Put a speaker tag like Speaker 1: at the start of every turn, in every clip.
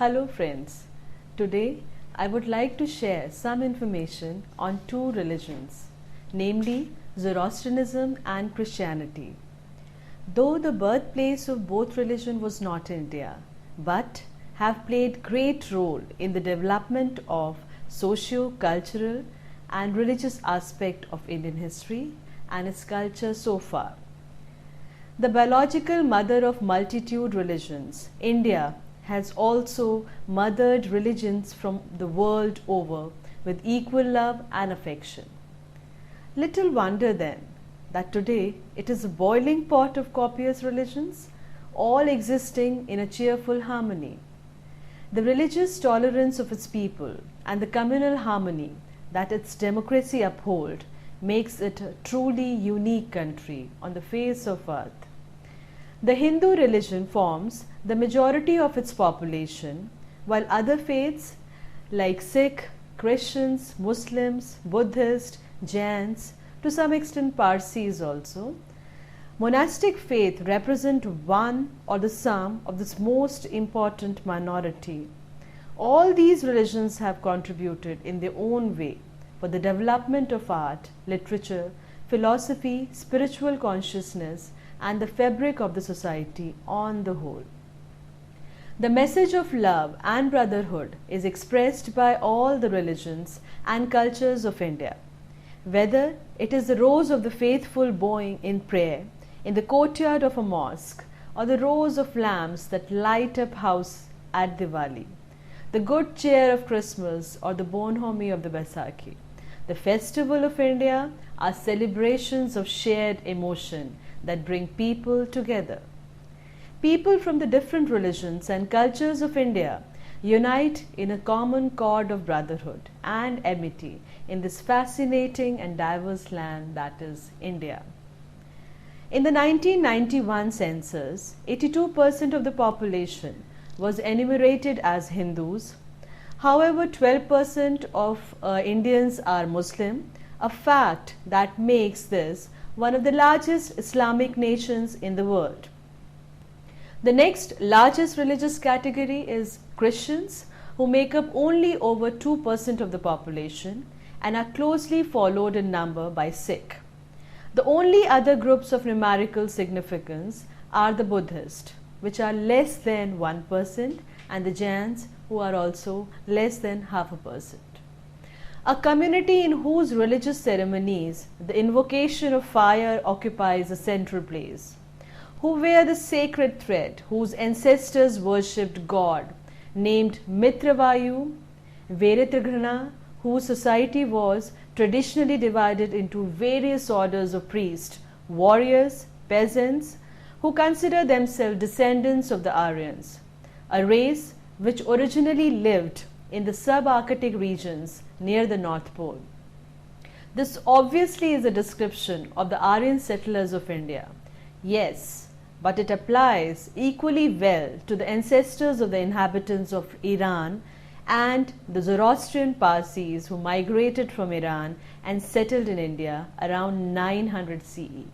Speaker 1: Hello friends, today I would like to share some information on two religions, namely Zoroastrianism and Christianity. Though the birthplace of both religions was not India, but have played great role in the development of socio-cultural and religious aspect of Indian history and its culture so far. The biological mother of multitude religions, India has also mothered religions from the world over with equal love and affection. Little wonder then that today it is a boiling pot of copious religions, all existing in a cheerful harmony. The religious tolerance of its people and the communal harmony that its democracy uphold makes it a truly unique country on the face of earth. The Hindu religion forms the majority of its population, while other faiths like Sikh, Christians, Muslims, Buddhists, Jains, to some extent Parsis also, monastic faith represent one or the sum of this most important minority. All these religions have contributed in their own way for the development of art, literature, philosophy, spiritual consciousness, and the fabric of the society on the whole. The message of love and brotherhood is expressed by all the religions and cultures of India. Whether it is the rows of the faithful bowing in prayer in the courtyard of a mosque or the rows of lamps that light up house at Diwali, the good cheer of Christmas or the bonhomie of the Baisakhi, the festival of India are celebrations of shared emotion that bring people together. People from the different religions and cultures of India unite in a common cord of brotherhood and amity in this fascinating and diverse land that is India. In the 1991 census, 82% of the population was enumerated as Hindus. However, 12% of Indians are Muslim, a fact that makes this one of the largest Islamic nations in the world. The next largest religious category is Christians, who make up only over 2% of the population and are closely followed in number by Sikh. The only other groups of numerical significance are the Buddhists, which are less than 1%, and the Jains, who are also less than 0.5%. A community in whose religious ceremonies the invocation of fire occupies a central place, who wear the sacred thread, whose ancestors worshipped God named Mitravayu, Veretraghana, whose society was traditionally divided into various orders of priests, warriors, peasants, who consider themselves descendants of the Aryans, a race which originally lived in the subarctic regions near the North Pole. This obviously is a description of the Aryan settlers of India. Yes, but it applies equally well to the ancestors of the inhabitants of Iran and the Zoroastrian Parsis who migrated from Iran and settled in India around 900 CE.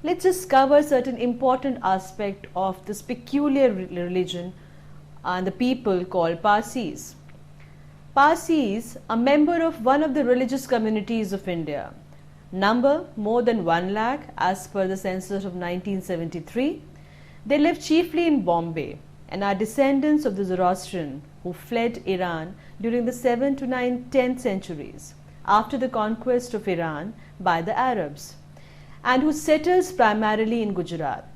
Speaker 1: Let's just cover certain important aspects of this peculiar religion and the people called Parsis. Parsis, a member of one of the religious communities of India, number more than 1 lakh as per the census of 1973. They live chiefly in Bombay and are descendants of the Zoroastrian who fled Iran during the 7th to 9th, 10th centuries after the conquest of Iran by the Arabs, and who settles primarily in Gujarat.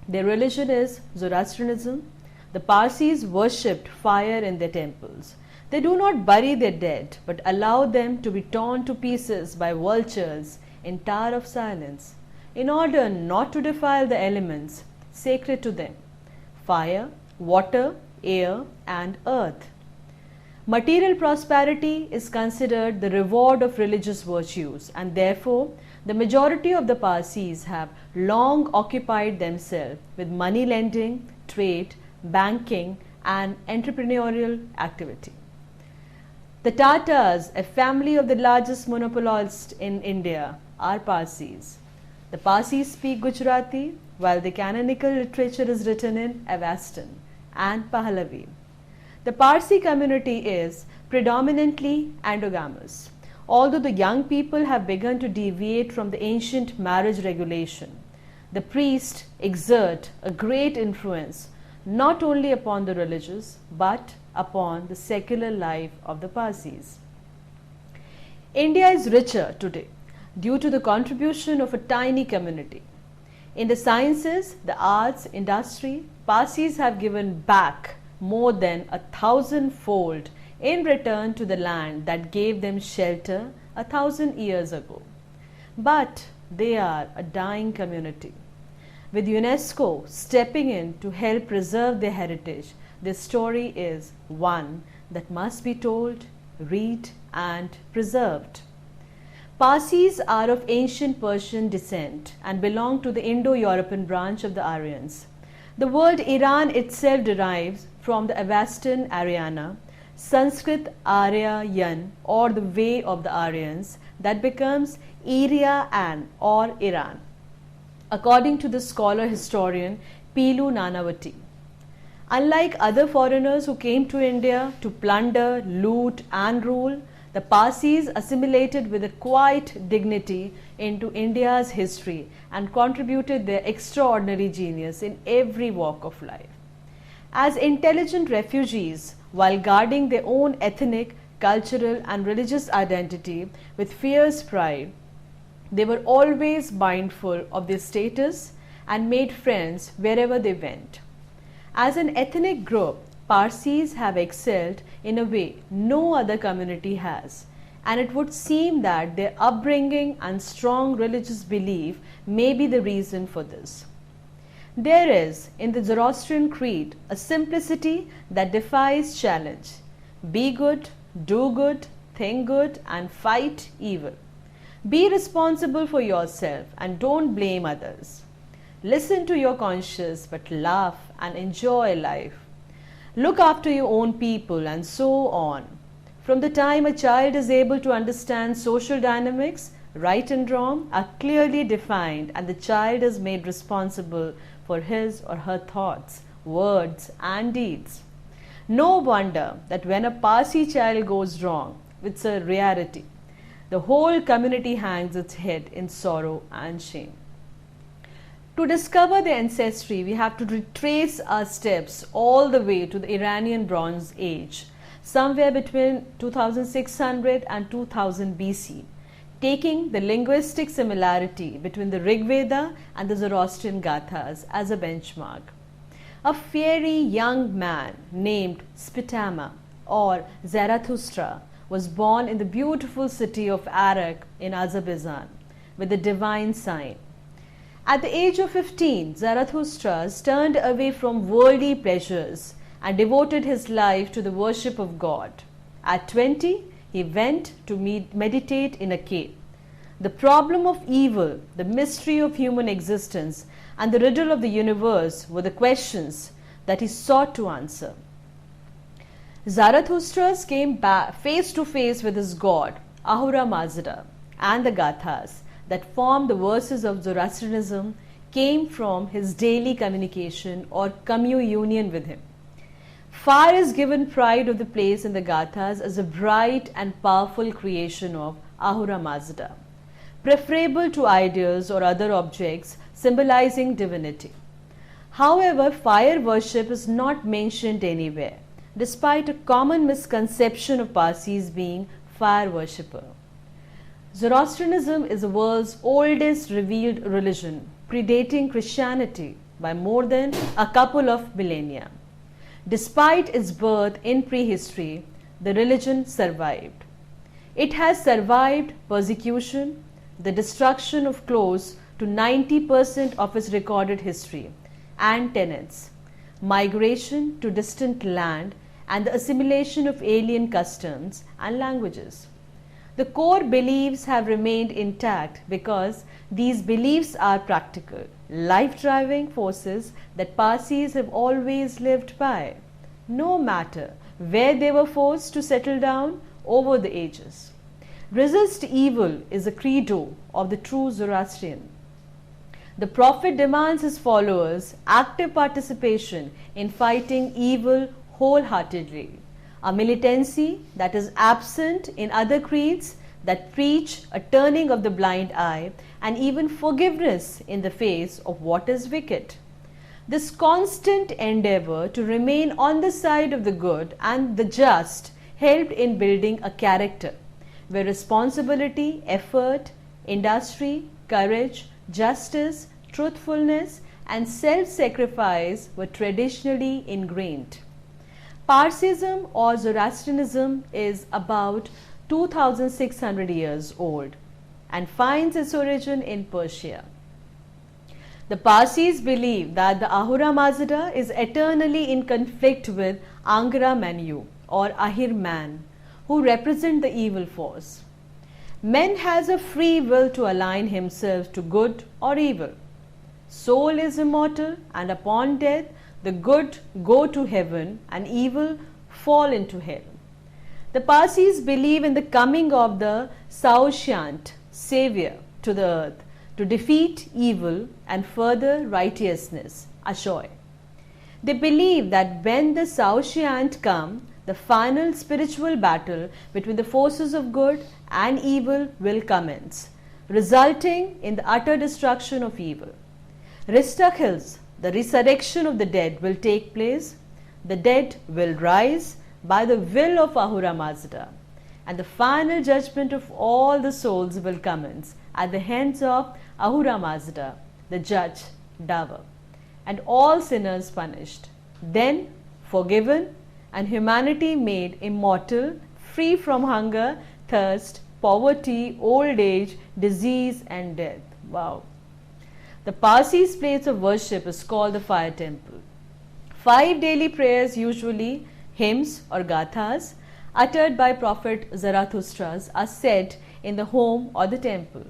Speaker 1: Their religion is Zoroastrianism. The Parsis worshipped fire in their temples. They do not bury their dead, but allow them to be torn to pieces by vultures in Tower of Silence, in order not to defile the elements sacred to them: fire, water, air, and earth. Material prosperity is considered the reward of religious virtues, and therefore the majority of the Parsis have long occupied themselves with money lending, trade, banking, and entrepreneurial activity. The Tatars, a family of the largest monopolists in India, are Parsis. The Parsis speak Gujarati, while the canonical literature is written in Avestan and Pahlavi. The Parsi community is predominantly endogamous, although the young people have begun to deviate from the ancient marriage regulation. The priests exert a great influence not only upon the religious but upon the secular life of the Parsis. India is richer today due to the contribution of a tiny community. In the sciences, the arts, industry, Parsis have given back more than 1,000-fold in return to the land that gave them shelter 1,000 years ago. But they are a dying community. With UNESCO stepping in to help preserve their heritage, this story is one that must be told, read, and preserved. Parsis are of ancient Persian descent and belong to the Indo-European branch of the Aryans. The word Iran itself derives from the Avestan Aryana, Sanskrit Aryayan, or the way of the Aryans, that becomes Irya-an or Iran, according to the scholar historian Pilu Nanavati. Unlike other foreigners who came to India to plunder, loot, and rule, the Parsis assimilated with a quiet dignity into India's history and contributed their extraordinary genius in every walk of life. As intelligent refugees, while guarding their own ethnic, cultural, and religious identity with fierce pride, they were always mindful of their status and made friends wherever they went. As an ethnic group, Parsis have excelled in a way no other community has, and it would seem that their upbringing and strong religious belief may be the reason for this. There is in the Zoroastrian creed a simplicity that defies challenge. Be good, do good, think good, and fight evil. Be responsible for yourself and don't blame others. Listen to your conscience but laugh and enjoy life. Look after your own people and so on. From the time a child is able to understand social dynamics, right and wrong are clearly defined and the child is made responsible for his or her thoughts, words, and deeds. No wonder that when a Parsi child goes wrong, it's a reality. The whole community hangs its head in sorrow and shame. To discover their ancestry, we have to retrace our steps all the way to the Iranian Bronze Age, somewhere between 2600 and 2000 BC, taking the linguistic similarity between the Rig Veda and the Zoroastrian Gathas as a benchmark. A fiery young man named Spitama or Zarathustra was born in the beautiful city of Arak in Azerbaijan with a divine sign. At the age of 15, Zarathustra turned away from worldly pleasures and devoted his life to the worship of God. At 20, he went to meditate in a cave. The problem of evil, the mystery of human existence, and the riddle of the universe were the questions that he sought to answer. Zarathustra came back face to face with his god, Ahura Mazda, and the Gathas that form the verses of Zoroastrianism came from his daily communication or communion with him. Fire is given pride of the place in the Gathas as a bright and powerful creation of Ahura Mazda, preferable to ideas or other objects symbolizing divinity. However, fire worship is not mentioned anywhere, despite a common misconception of Parsis being fire worshipper. Zoroastrianism is the world's oldest revealed religion, predating Christianity by more than a couple of millennia. Despite its birth in prehistory, the religion survived. It has survived persecution, the destruction of close to 90% of its recorded history and tenets, migration to distant land, and the assimilation of alien customs and languages. The core beliefs have remained intact because these beliefs are practical, life-driving forces that Parsis have always lived by, no matter where they were forced to settle down over the ages. Resist evil is a credo of the true Zoroastrian. The Prophet demands his followers active participation in fighting evil wholeheartedly. a militancy that is absent in other creeds that preach a turning of the blind eye and even forgiveness in the face of what is wicked. This constant endeavor to remain on the side of the good and the just helped in building a character where responsibility, effort, industry, courage, justice, truthfulness, and self-sacrifice were traditionally ingrained. Parsism or Zoroastrianism is about 2600 years old and finds its origin in Persia. The Parsis believe that the Ahura Mazda is eternally in conflict with Angra Mainyu or Ahir man, who represent the evil force. Man has a free will to align himself to good or evil. Soul is immortal, and upon death the good go to heaven and evil fall into hell. The Parsis believe in the coming of the Saoshyant, Savior, to the earth to defeat evil and further righteousness, Ashoy. They believe that when the Saoshyant come, the final spiritual battle between the forces of good and evil will commence, resulting in the utter destruction of evil. Ristakils, the resurrection of the dead, will take place. The dead will rise by the will of Ahura Mazda, and the final judgment of all the souls will commence at the hands of Ahura Mazda, the judge, Dava, and all sinners punished, then forgiven, and humanity made immortal, free from hunger, thirst, poverty, old age, disease, and death. Wow. The Parsis' place of worship is called the fire temple. 5 daily prayers, usually hymns or gathas, uttered by Prophet Zarathustra, are said in the home or the temple.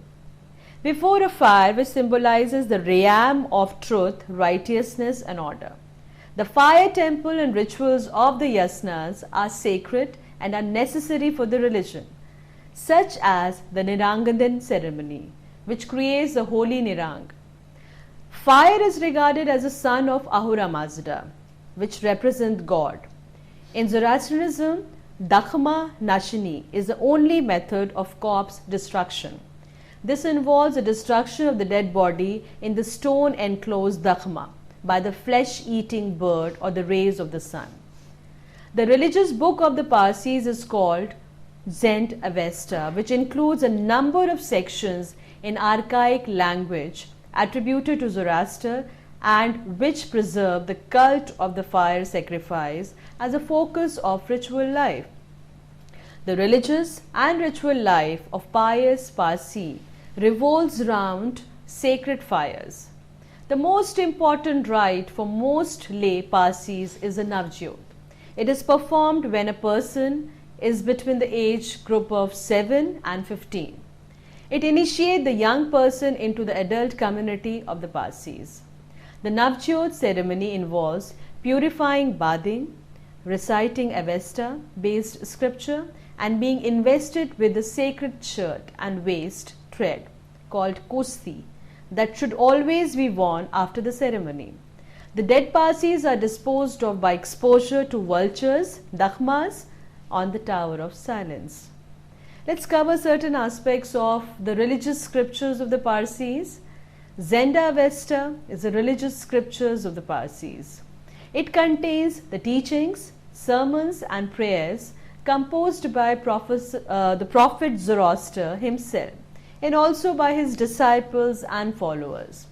Speaker 1: Before a fire which symbolizes the realm of truth, righteousness, and order. The fire temple and rituals of the yasnas are sacred and are necessary for the religion, such as the Nirangadan ceremony, which creates the holy Nirang. Fire is regarded as a son of Ahura Mazda, which represents God. In Zoroastrianism, Dakhma Nashini is the only method of corpse destruction. This involves the destruction of the dead body in the stone enclosed dakhma by the flesh-eating bird or the rays of the sun. The religious book of the Parsis is called Zend Avesta, which includes a number of sections in archaic language attributed to Zoroaster and which preserve the cult of the fire sacrifice as a focus of ritual life. The religious and ritual life of pious Parsi revolves around sacred fires. The most important rite for most lay Parsis is the Navjot. It is performed when a person is between the age group of 7 and 15. It initiates the young person into the adult community of the Parsis. The Navjot ceremony involves purifying bathing, reciting Avesta based scripture, and being invested with the sacred shirt and waist thread called kusti that should always be worn after the ceremony. The dead Parsis are disposed of by exposure to vultures, dakhmas, on the Tower of Silence. Let's cover certain aspects of the religious scriptures of the Parsis. Zenda Avesta is the religious scriptures of the Parsis. It contains the teachings, sermons, and prayers composed by the Prophet Zoroaster himself and also by his disciples and followers.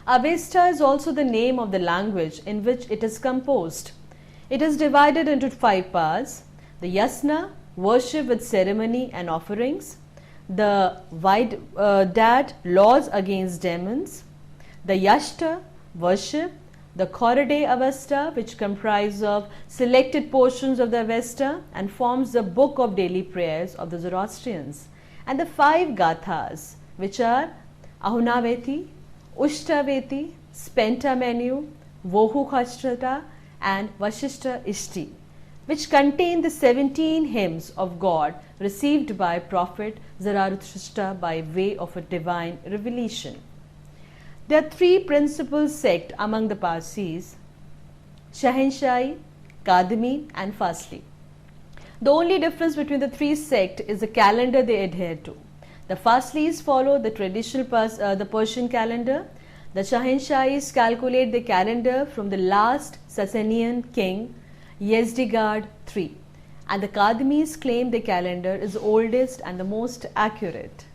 Speaker 1: Avesta is also the name of the language in which it is composed. It is divided into 5 parts: the Yasna, worship with ceremony and offerings; the Dad, laws against demons; the Yashta, worship; the Korade Avesta, which comprise of selected portions of the Avesta and forms the book of daily prayers of the Zoroastrians; and the 5 Gathas, which are Ahunaveti, Ushtaveti, Spenta Menu, Vohu Khashrata, and Vashishta Ishti, which contain the 17 hymns of God received by Prophet Zarathustra by way of a divine revelation. There are 3 principal sects among the Parsis: Shahenshai, Kadmi and Fasli. The only difference between the three sects is the calendar they adhere to. The Faslis follow the traditional the Persian calendar. The Shahinshahis calculate the calendar from the last Sasanian king, Yezdegerd III, and the Kadmis claim the calendar is oldest and the most accurate.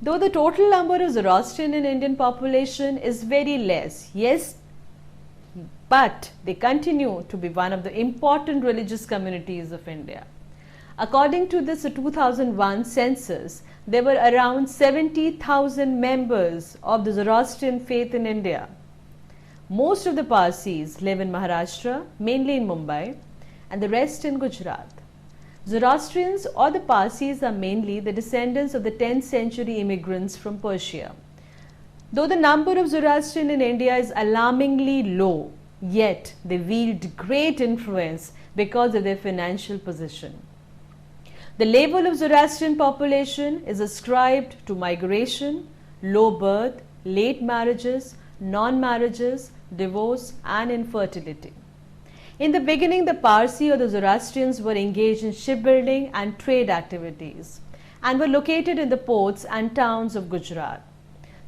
Speaker 1: Though the total number of Zoroastrian in Indian population is very less, yes, but they continue to be one of the important religious communities of India. According to this 2001 census, there were around 70,000 members of the Zoroastrian faith in India. Most of the Parsis live in Maharashtra, mainly in Mumbai, and the rest in Gujarat. Zoroastrians or the Parsis are mainly the descendants of the 10th century immigrants from Persia. Though the number of Zoroastrian in India is alarmingly low, yet they wield great influence because of their financial position. The level of Zoroastrian population is ascribed to migration, low birth, late marriages, non-marriages, divorce and infertility. In the beginning, the Parsi or the Zoroastrians were engaged in shipbuilding and trade activities and were located in the ports and towns of Gujarat.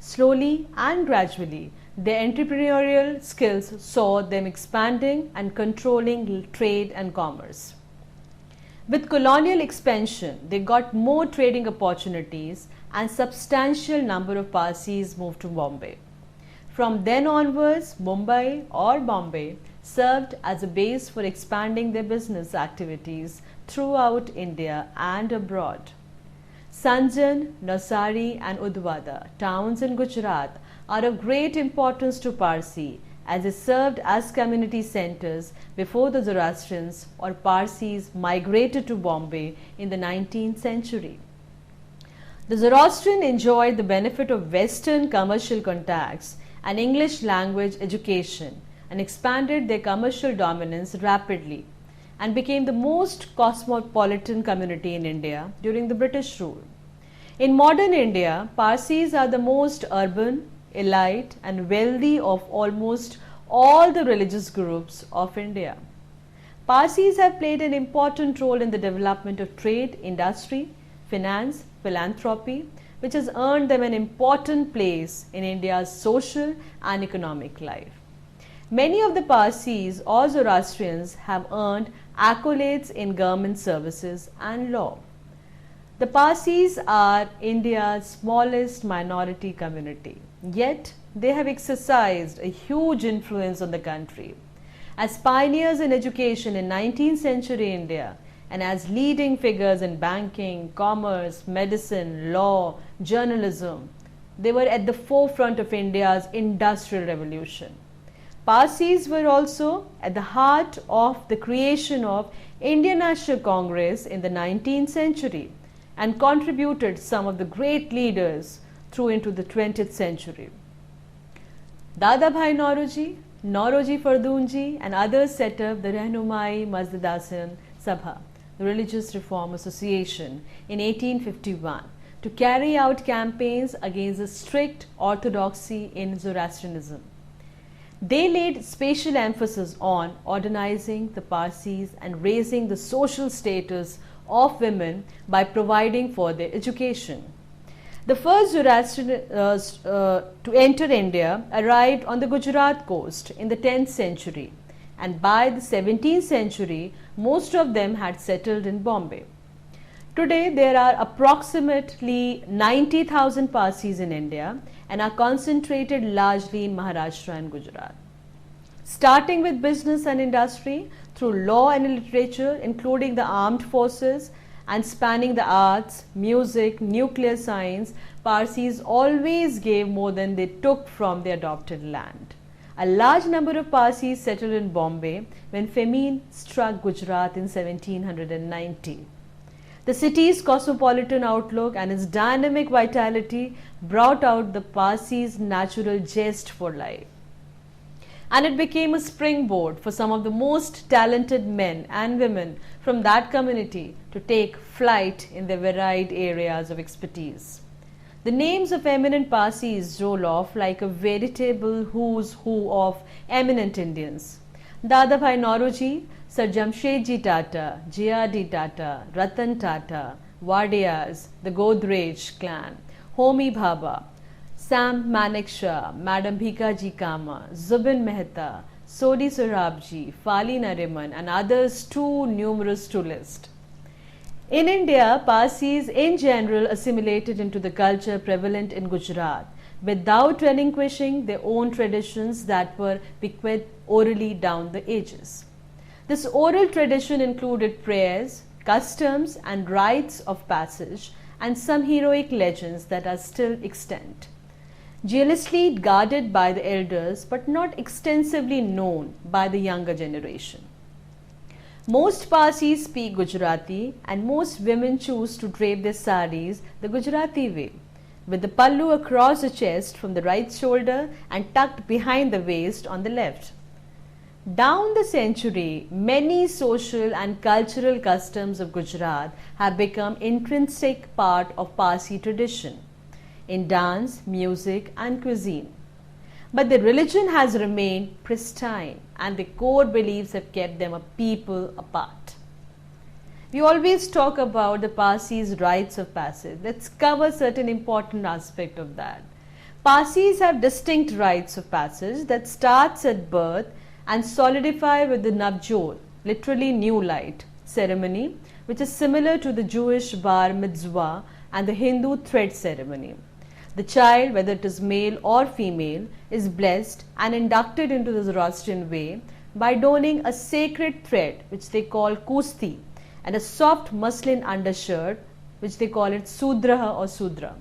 Speaker 1: Slowly and gradually, their entrepreneurial skills saw them expanding and controlling trade and commerce. With colonial expansion, they got more trading opportunities and substantial number of Parsis moved to Bombay. From then onwards, Mumbai or Bombay served as a base for expanding their business activities throughout India and abroad. Sanjan, Nausari and Udwada, towns in Gujarat, are of great importance to Parsi as they served as community centers before the Zoroastrians or Parsis migrated to Bombay in the 19th century. The Zoroastrian enjoyed the benefit of Western commercial contacts and English language education and expanded their commercial dominance rapidly and became the most cosmopolitan community in India during the British rule. In modern India, Parsis are the most urban, elite and wealthy of almost all the religious groups of India. Parsis have played an important role in the development of trade, industry, finance, philanthropy, which has earned them an important place in India's social and economic life. Many of the Parsis or Zoroastrians have earned accolades in government services and law. The Parsis are India's smallest minority community, yet they have exercised a huge influence on the country. As pioneers in education in 19th century India and as leading figures in banking, commerce, medicine, law, journalism, they were at the forefront of India's industrial revolution. Parsis were also at the heart of the creation of Indian National Congress in the 19th century and contributed some of the great leaders through into the 20th century. Dadabhai Nauroji, Nauroji Fardoonji and others set up the Rahnumai Mazdasan Sabha, the Religious Reform Association, in 1851 to carry out campaigns against the strict orthodoxy in Zoroastrianism. They laid special emphasis on organizing the Parsis and raising the social status of women by providing for their education. The first Zoroastrian to enter India arrived on the Gujarat coast in the 10th century, and by the 17th century, most of them had settled in Bombay. Today, there are approximately 90,000 Parsis in India and are concentrated largely in Maharashtra and Gujarat. Starting with business and industry, through law and literature, including the armed forces, and spanning the arts, music, nuclear science, Parsis always gave more than they took from their adopted land. A large number of Parsis settled in Bombay when famine struck Gujarat in 1790. The city's cosmopolitan outlook and its dynamic vitality brought out the Parsis' natural zest for life. And it became a springboard for some of the most talented men and women from that community to take flight in their varied areas of expertise. The names of eminent Parsis roll off like a veritable who's who of eminent Indians. Dadabhai Nauroji, Sir Jamshedji Tata, J.R.D. Tata, Ratan Tata, Wadiyas, the Godrej clan, Homi Bhabha, Sam Manekshaw, Madam Bhikaji Kama, Zubin Mehta, Sodi Sohrabji, Fali Nariman and others too numerous to list. In India, Parsis in general assimilated into the culture prevalent in Gujarat without relinquishing their own traditions that were bequeathed orally down the ages. This oral tradition included prayers, customs and rites of passage and some heroic legends that are still extant. Jealously guarded by the elders but not extensively known by the younger generation. Most Parsis speak Gujarati and most women choose to drape their saris the Gujarati way, with the pallu across the chest from the right shoulder and tucked behind the waist on the left. Down the century, many social and cultural customs of Gujarat have become intrinsic part of Parsi tradition in dance, music and cuisine. But the religion has remained pristine and the core beliefs have kept them a people apart. We always talk about the Parsis' rites of passage. Let's cover certain important aspect of that. Parsis have distinct rites of passage that starts at birth and solidify with the Navjot, literally new light, ceremony, which is similar to the Jewish bar mitzvah and the Hindu thread ceremony. The child, whether it is male or female, is blessed and inducted into the Zoroastrian way by donning a sacred thread which they call kusti and a soft muslin undershirt which they call it sudraha or sudra,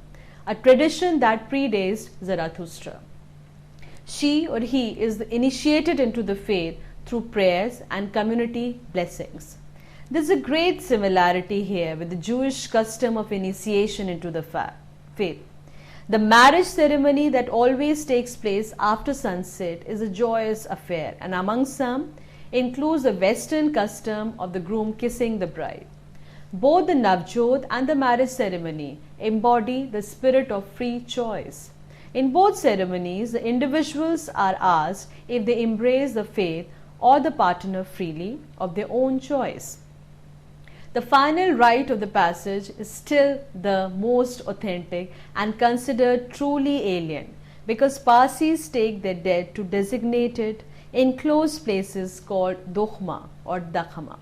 Speaker 1: a tradition that predates Zarathustra. She or he is initiated into the faith through prayers and community blessings. There is a great similarity here with the Jewish custom of initiation into the faith. The marriage ceremony that always takes place after sunset is a joyous affair and among some includes the Western custom of the groom kissing the bride. Both the Navjot and the marriage ceremony embody the spirit of free choice. In both ceremonies, the individuals are asked if they embrace the faith or the partner freely of their own choice. The final rite of the passage is still the most authentic and considered truly alien because Parsis take their dead to designated enclosed places called dokhma or dakhama,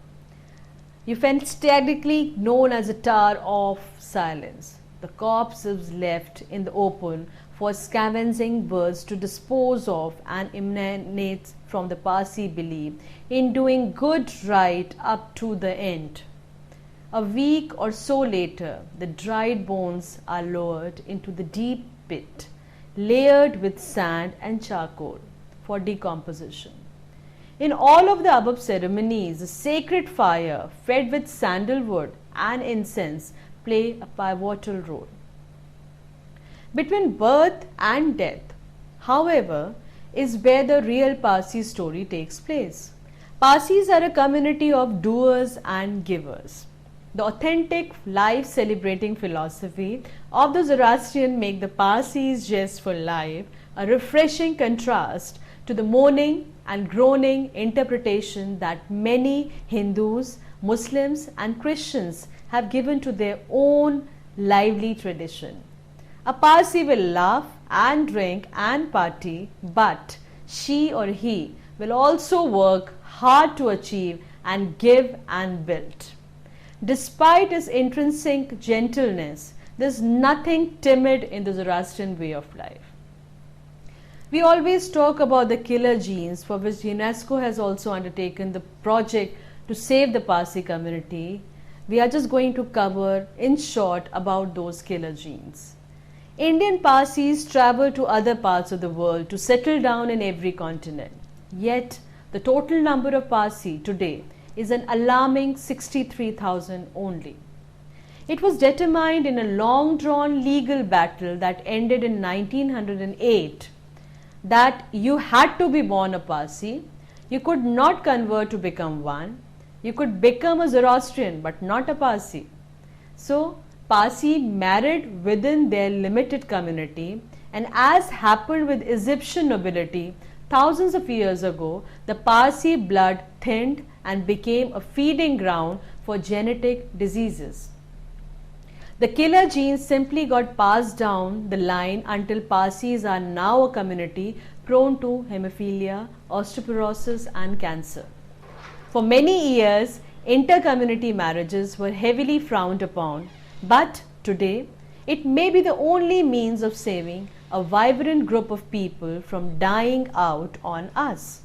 Speaker 1: euphemistically known as a tower of silence. The corpse is left in the open for scavenging birds to dispose of and emanates from the Parsi belief in doing good right up to the end. A week or so later, the dried bones are lowered into the deep pit, layered with sand and charcoal for decomposition. In all of the above ceremonies, the sacred fire fed with sandalwood and incense play a pivotal role. Between birth and death, however, is where the real Parsi story takes place. Parsis are a community of doers and givers. The authentic life celebrating philosophy of the Zoroastrian make the Parsis zest for life a refreshing contrast to the moaning and groaning interpretation that many Hindus, Muslims and Christians have given to their own lively tradition. A Parsi will laugh and drink and party, but she or he will also work hard to achieve and give and build. Despite its intrinsic gentleness, there is nothing timid in the Zoroastrian way of life. We always talk about the killer genes for which UNESCO has also undertaken the project to save the Parsi community. We are just going to cover in short about those killer genes. Indian Parsis travel to other parts of the world to settle down in every continent. Yet, the total number of Parsi today is an alarming 63,000 only. It was determined in a long-drawn legal battle that ended in 1908 that you had to be born a Parsi, you could not convert to become one, you could become a Zoroastrian but not a Parsi. So, Parsi married within their limited community, and as happened with Egyptian nobility, thousands of years ago, the Parsi blood thinned and became a feeding ground for genetic diseases. The killer genes simply got passed down the line until Parsis are now a community prone to hemophilia, osteoporosis and cancer. For many years, inter-community marriages were heavily frowned upon, but today it may be the only means of saving a vibrant group of people from dying out on us.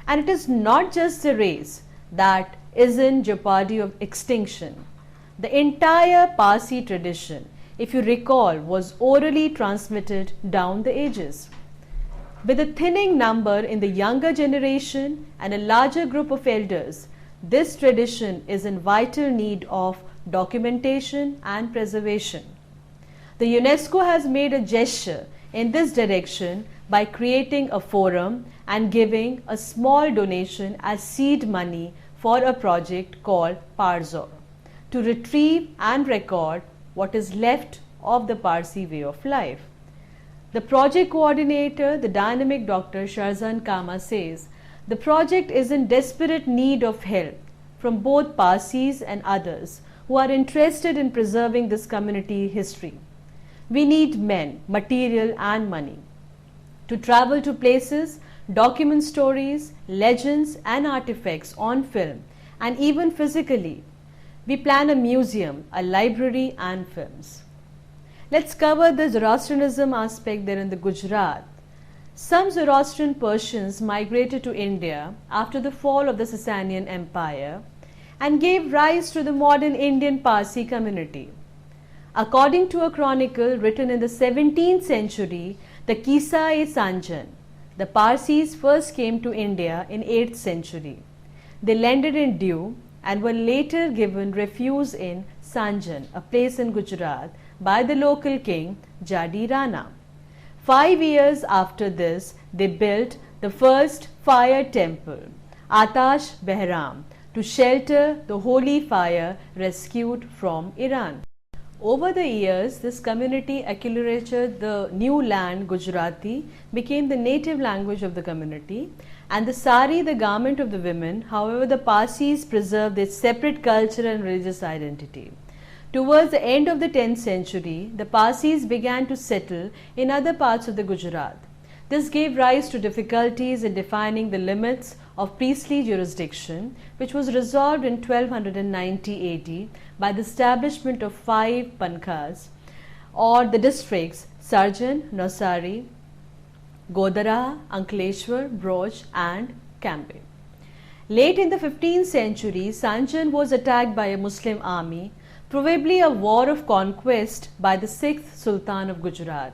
Speaker 1: And it is not just the race that is in jeopardy of extinction. The entire Parsi tradition, if you recall, was orally transmitted down the ages. With a thinning number in the younger generation and a larger group of elders, this tradition is in vital need of documentation and preservation. The UNESCO has made a gesture in this direction by creating a forum and giving a small donation as seed money for a project called Parzor to retrieve and record what is left of the Parsi way of life. The project coordinator, the dynamic Dr. Sharzan Kama, says the project is in desperate need of help from both Parsis and others who are interested in preserving this community history. We need men, material and money to travel to places, document stories, legends and artifacts on film and even physically. We plan a museum, a library and films. Let's cover the Zoroastrianism aspect there in the Gujarat. Some Zoroastrian Persians migrated to India after the fall of the Sasanian Empire and gave rise to the modern Indian Parsi community. According to a chronicle written in the 17th century, the Kissa-e-Sanjan, the Parsis first came to India in 8th century. They landed in Diu and were later given refuge in Sanjan, a place in Gujarat, by the local king Jadi Rana. 5 years after this, they built the first fire temple, Atash Behram, to shelter the holy fire rescued from Iran. Over the years, this community acculturated the new land Gujarati, became the native language of the community, and the sari, the garment of the women. However, the Parsis preserved their separate culture and religious identity. Towards the end of the 10th century, the Parsis began to settle in other parts of the Gujarat. This gave rise to difficulties in defining the limits of priestly jurisdiction, which was resolved in 1290 AD by the establishment of 5 pankhas or the districts Sarjan, Nosari, Godara, Ankleshwar, Broj and Cambe. Late in the 15th century, Sanjan was attacked by a Muslim army, probably a war of conquest by the 6th Sultan of Gujarat.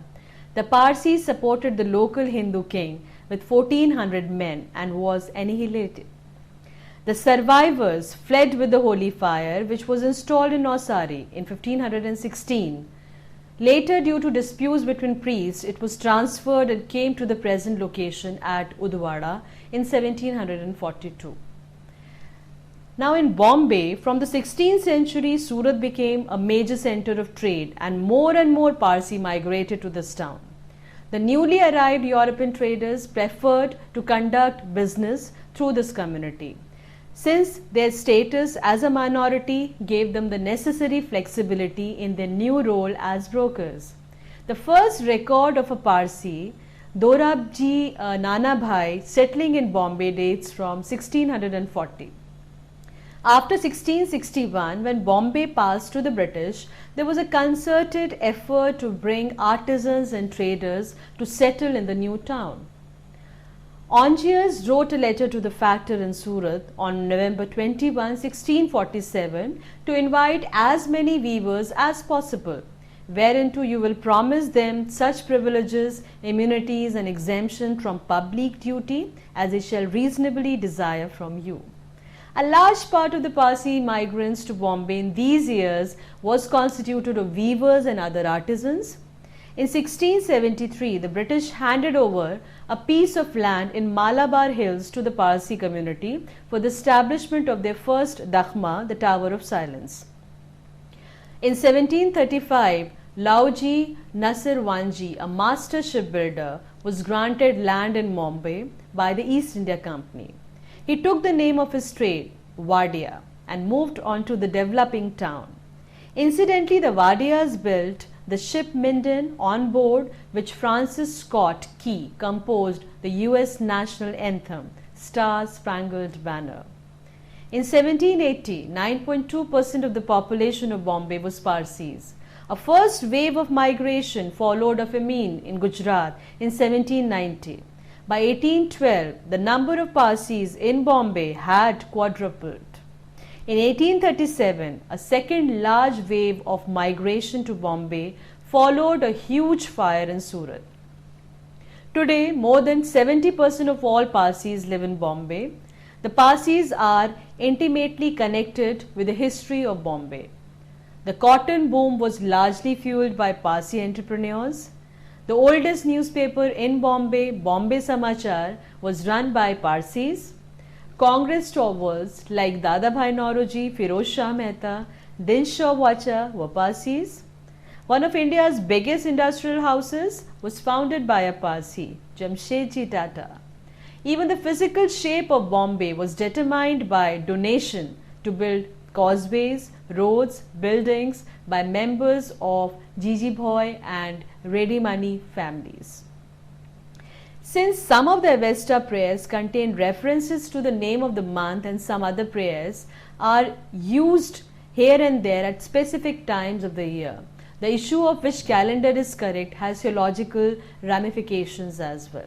Speaker 1: The Parsis supported the local Hindu king with 1400 men and was annihilated. The survivors fled with the holy fire, which was installed in Navsari in 1516. Later, due to disputes between priests, it was transferred and came to the present location at Udwada in 1742. Now in Bombay, from the 16th century, Surat became a major center of trade and more Parsi migrated to this town. The newly arrived European traders preferred to conduct business through this community, since their status as a minority gave them the necessary flexibility in their new role as brokers. The first record of a Parsi, Dorabji Nanabhai, settling in Bombay dates from 1640. After 1661, when Bombay passed to the British, there was a concerted effort to bring artisans and traders to settle in the new town. Ongiers wrote a letter to the factor in Surat on November 21, 1647 to invite as many weavers as possible, whereinto you will promise them such privileges, immunities and exemption from public duty as they shall reasonably desire from you. A large part of the Parsi migrants to Bombay in these years was constituted of weavers and other artisans. In 1673, the British handed over a piece of land in Malabar Hills to the Parsi community for the establishment of their first dakhma, the Tower of Silence. In 1735, Lauji Nasirwanji, a master shipbuilder, was granted land in Bombay by the East India Company. He took the name of his trade, Wadia, and moved on to the developing town. Incidentally, the Wadias built the ship Minden on board which Francis Scott Key composed the US national anthem, Star Spangled Banner. In 1780, 9.2% of the population of Bombay was Parsis. A first wave of migration followed a famine in Gujarat in 1790. By 1812, the number of Parsis in Bombay had quadrupled. In 1837, a second large wave of migration to Bombay followed a huge fire in Surat. Today, more than 70% of all Parsis live in Bombay. The Parsis are intimately connected with the history of Bombay. The cotton boom was largely fueled by Parsi entrepreneurs. The oldest newspaper in Bombay, Bombay Samachar, was run by Parsis. Congress stalwarts like Dadabhai Nauroji, Firoz Shah Mehta, Dinshaw Wacha were Parsis. One of India's biggest industrial houses was founded by a Parsi, Jamshedji Tata. Even the physical shape of Bombay was determined by donation to build causeways, roads, buildings by members of Jiji Bhoy and Ready Money families. Since some of the Avesta prayers contain references to the name of the month and some other prayers are used here and there at specific times of the year, the issue of which calendar is correct has theological ramifications as well.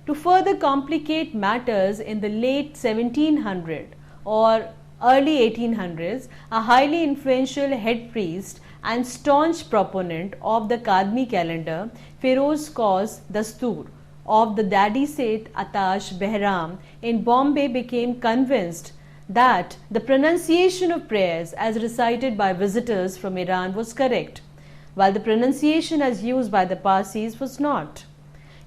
Speaker 1: To further complicate matters, in the late 1700s or early 1800s, a highly influential head priest and staunch proponent of the Kadmi calendar, Feroz Kaus Dastur of the Dadi Seth Atash Behram in Bombay, became convinced that the pronunciation of prayers as recited by visitors from Iran was correct, while the pronunciation as used by the Parsis was not.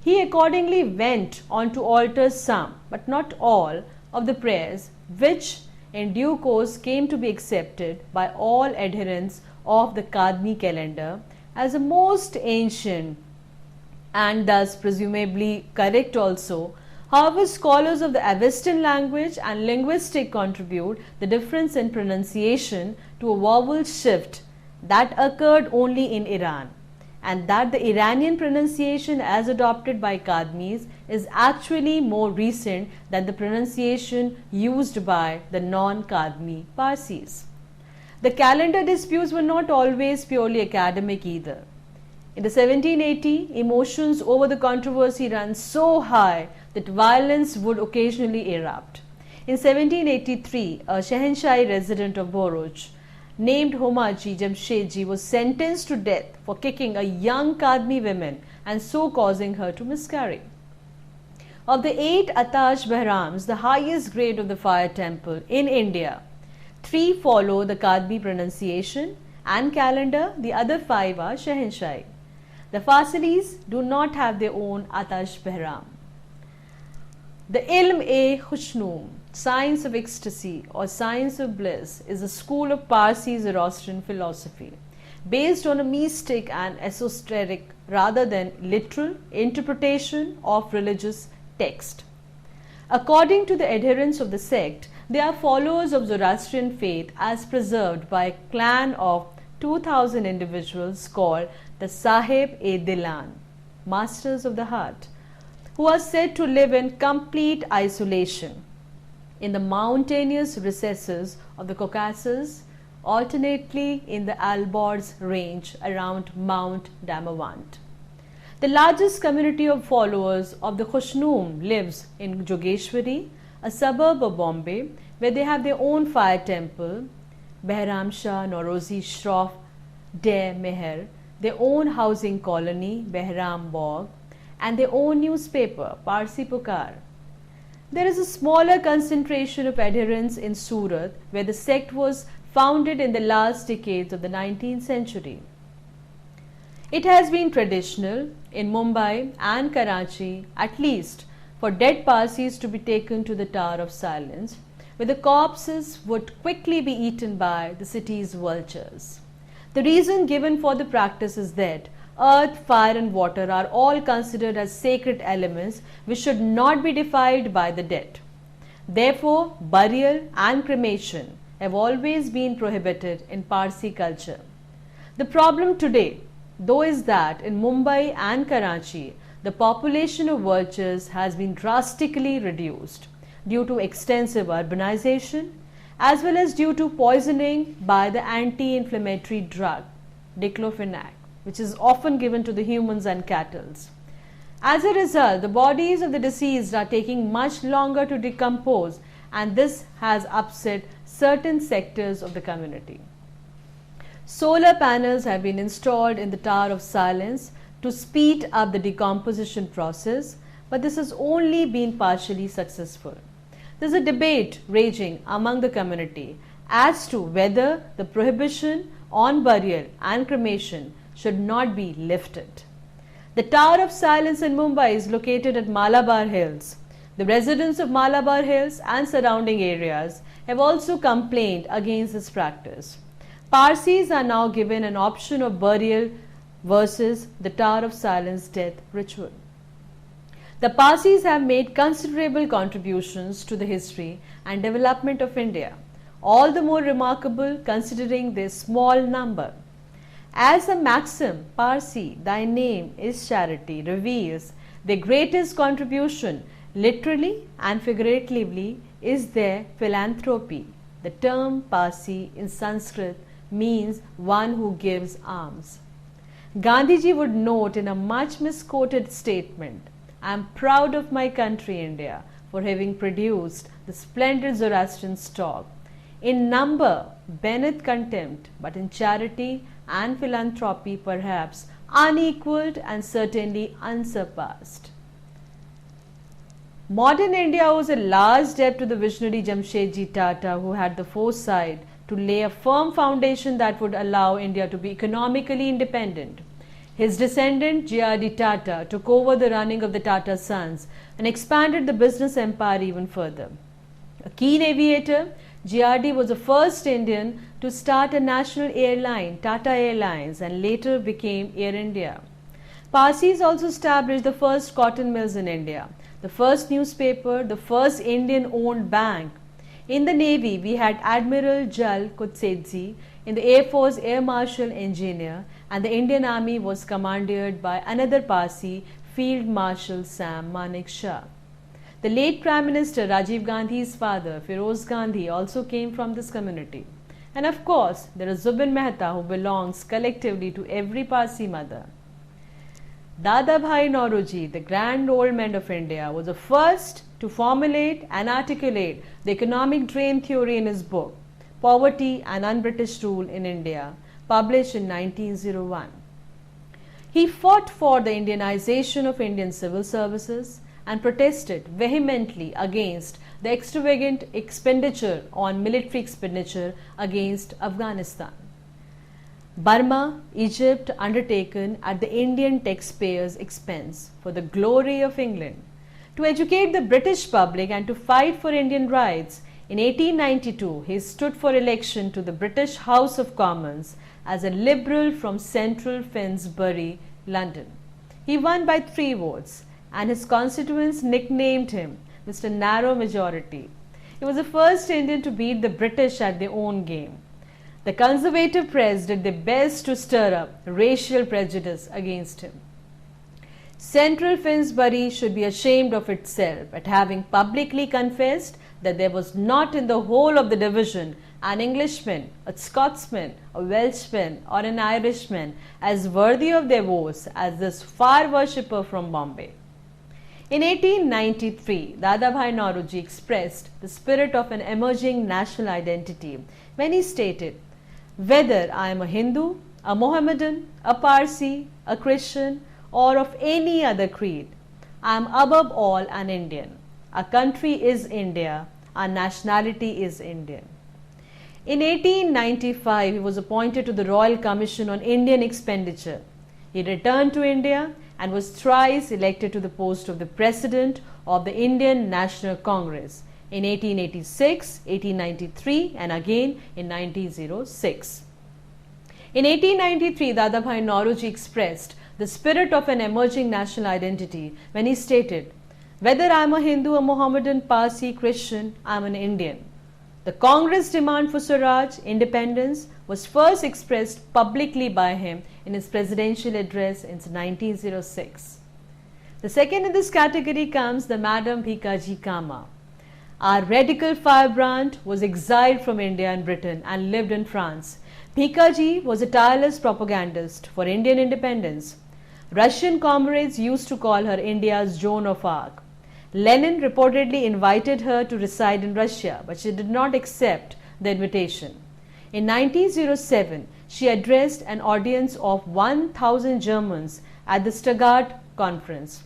Speaker 1: He accordingly went on to alter some, but not all, of the prayers, which in due course came to be accepted by all adherents of the Kadmi calendar as a most ancient and thus presumably correct also. However, scholars of the Avestan language and linguistic contribute the difference in pronunciation to a vowel shift that occurred only in Iran, and that the Iranian pronunciation as adopted by Kadmis is actually more recent than the pronunciation used by the non-Kadmi Parsis. The calendar disputes were not always purely academic either. In the 1780, emotions over the controversy ran so high that violence would occasionally erupt. In 1783, a Shahanshai resident of Bharuch named Homaji Jamshedji was sentenced to death for kicking a young Kadmi woman and so causing her to miscarry. Of the 8 Atash Bahrams, the highest grade of the fire temple in India, 3 follow the Kadmi pronunciation and calendar, the other 5 are Shahanshai. The Fasilis do not have their own Atash Bahram. The Ilm-e-Khushnum, science of ecstasy or science of bliss, is a school of Parsi Zoroastrian philosophy based on a mystic and esoteric rather than literal interpretation of religious text. According to the adherents of the sect, they are followers of Zoroastrian faith as preserved by a clan of 2000 individuals called the Sahib-e-Dilan, masters of the heart, who are said to live in complete isolation in the mountainous recesses of the Caucasus, alternately in the Alborz range around Mount Damavand. The largest community of followers of the Khushnum lives in Jogeshwari, a suburb of Bombay, where they have their own fire temple, Behram Shah Naurozi Shroff de Meher, their own housing colony, Behram Bog, and their own newspaper, Parsi Pukar. There is a smaller concentration of adherents in Surat, where the sect was founded in the last decades of the 19th century. It has been traditional in Mumbai and Karachi, at least, for dead Parsis to be taken to the Tower of Silence, where the corpses would quickly be eaten by the city's vultures. The reason given for the practice is that earth, fire and water are all considered as sacred elements which should not be defiled by the dead. Therefore, burial and cremation have always been prohibited in Parsi culture. The problem today, though, is that in Mumbai and Karachi, the population of vultures has been drastically reduced due to extensive urbanization as well as due to poisoning by the anti-inflammatory drug diclofenac, which is often given to the humans and cattle. As a result, the bodies of the deceased are taking much longer to decompose, and this has upset certain sectors of the community. Solar panels have been installed in the Tower of Silence to speed up the decomposition process, but this has only been partially successful. There is a debate raging among the community as to whether the prohibition on burial and cremation should not be lifted. The Tower of Silence in Mumbai is located at Malabar Hills. The residents of Malabar Hills and surrounding areas have also complained against this practice. Parsis are now given an option of burial versus the Tower of Silence death ritual. The Parsis have made considerable contributions to the history and development of India, all the more remarkable considering their small number. As a maxim, Parsi, thy name is charity, reveals their greatest contribution literally and figuratively is their philanthropy. The term Parsi in Sanskrit means one who gives alms. Gandhiji would note in a much misquoted statement, I am proud of my country India for having produced the splendid Zoroastrian stock. In number, beneath contempt, but in charity and philanthropy perhaps unequaled and certainly unsurpassed. Modern India owes a large debt to the visionary Jamshedji Tata, who had the foresight to lay a firm foundation that would allow India to be economically independent. His descendant G.R.D. Tata took over the running of the Tata Sons and expanded the business empire even further. A keen aviator, G.R.D. was the first Indian to start a national airline, Tata Airlines, and later became Air India. Parsis also established the first cotton mills in India, the first newspaper, the first Indian-owned bank. In the Navy, we had Admiral Jal Kutsedzi, in the Air Force, Air Marshal Engineer, and the Indian Army was commanded by another Parsi, Field Marshal Sam Manek Shah. The late Prime Minister Rajiv Gandhi's father, Feroz Gandhi, also came from this community. And of course, there is Zubin Mehta, who belongs collectively to every Parsi mother. Dada Bhai Nauroji, the grand old man of India, was the first to formulate and articulate the economic drain theory in his book, Poverty and Un-British Rule in India, published in 1901. He fought for the Indianization of Indian civil services and protested vehemently against the extravagant expenditure on military expenditure against Afghanistan. Burma, Egypt undertaken at the Indian taxpayers' expense for the glory of England. To educate the British public and to fight for Indian rights, in 1892 he stood for election to the British House of Commons as a Liberal from Central Finsbury, London. He won by 3 votes and his constituents nicknamed him Mr. Narrow Majority. He was the first Indian to beat the British at their own game. The conservative press did their best to stir up racial prejudice against him. Central Finsbury should be ashamed of itself at having publicly confessed that there was not in the whole of the division an Englishman, a Scotsman, a Welshman or an Irishman as worthy of their votes as this fire worshipper from Bombay. In 1893, Dadabhai Nauroji expressed the spirit of an emerging national identity when he stated, whether I am a Hindu, a Mohammedan, a Parsi, a Christian or of any other creed, I am above all an Indian. Our country is India, our nationality is Indian. In 1895, he was appointed to the Royal Commission on Indian Expenditure. He returned to India and was thrice elected to the post of the President of the Indian National Congress in 1886, 1893 and again in 1906. In 1893, Dadabhai Nauroji expressed the spirit of an emerging national identity when he stated, "Whether I am a Hindu, a Mohammedan, Parsi, Christian, I am an Indian." The Congress demand for Swaraj, independence, was first expressed publicly by him in his presidential address in 1906. The second in this category comes the Madam Bhikaji Kama. Our radical firebrand was exiled from India and Britain and lived in France. Bhikaji was a tireless propagandist for Indian independence. Russian comrades used to call her India's Joan of Arc. Lenin reportedly invited her to reside in Russia, but she did not accept the invitation. In 1907, she addressed an audience of 1,000 Germans at the Stuttgart Conference.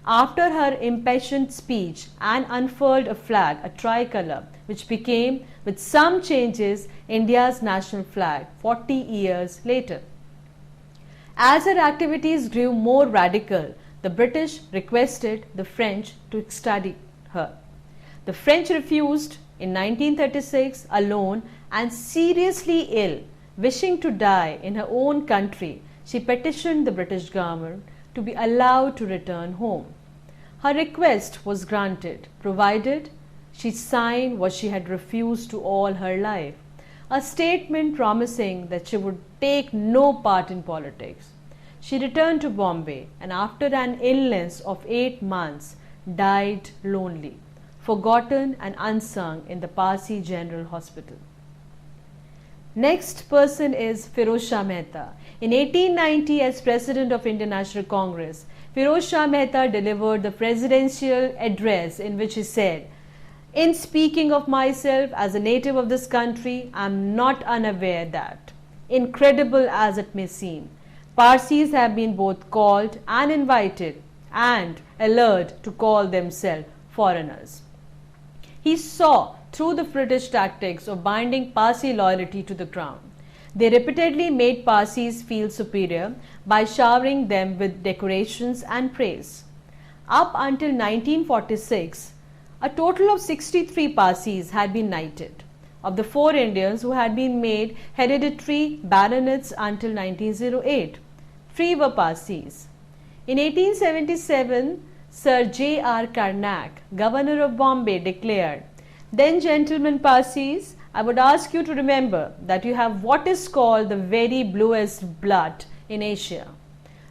Speaker 1: After her impassioned speech, Anne unfurled a flag, a tricolour, which became, with some changes, India's national flag 40 years later. As her activities grew more radical, the British requested the French to extradite her. The French refused in 1936 alone, and seriously ill, wishing to die in her own country, she petitioned the British government to be allowed to return home. Her request was granted, provided she signed what she had refused to all her life, a statement promising that she would take no part in politics. She returned to Bombay and after an illness of 8 months died lonely, forgotten and unsung in the Parsi General Hospital. Next person is Firoz Shah Mehta. In 1890, as President of Indian National Congress, Firoz Shah Mehta delivered the presidential address in which he said, "In speaking of myself as a native of this country, I am not unaware that, incredible as it may seem, Parsis have been both called and invited and allured to call themselves foreigners." He saw through the British tactics of binding Parsi loyalty to the crown. They repeatedly made Parsis feel superior by showering them with decorations and praise. Up until 1946, a total of 63 Parsis had been knighted. Of the 4 Indians who had been made hereditary baronets until 1908, 3 were Parsis. In 1877, Sir J. R. Karnak, Governor of Bombay, declared, "Then, gentlemen Parsis, I would ask you to remember that you have what is called the very bluest blood in Asia."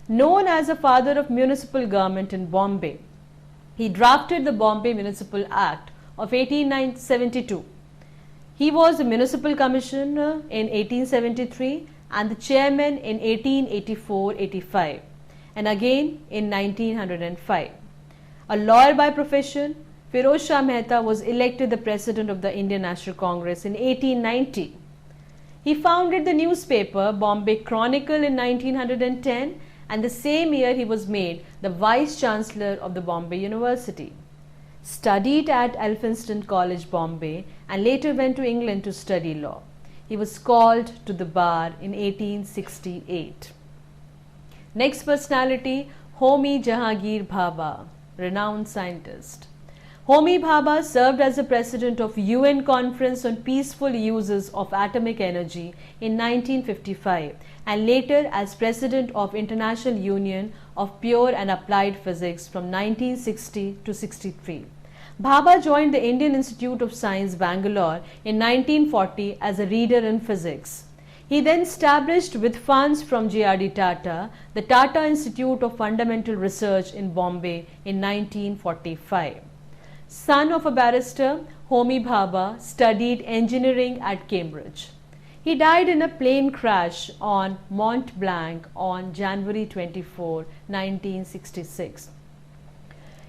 Speaker 1: Known as the father of municipal government in Bombay, he drafted the Bombay Municipal Act of 1872. He was the municipal commissioner in 1873 and the chairman in 1884-85 and again in 1905. A lawyer by profession, Firoz Shah Mehta was elected the President of the Indian National Congress in 1890. He founded the newspaper Bombay Chronicle in 1910, and the same year he was made the Vice Chancellor of the Bombay University. Studied at Elphinstone College, Bombay, and later went to England to study law. He was called to the bar in 1868. Next personality, Homi Jahangir Bhabha, renowned scientist. Homi Bhabha served as the president of UN Conference on Peaceful Uses of Atomic Energy in 1955 and later as president of International Union of Pure and Applied Physics from 1960 to 63. Bhabha joined the Indian Institute of Science, Bangalore in 1940 as a reader in physics. He then established with funds from J.R.D. Tata the Tata Institute of Fundamental Research in Bombay in 1945. Son of a barrister, Homi Bhabha studied engineering at Cambridge. He died in a plane crash on Mont Blanc on January 24, 1966.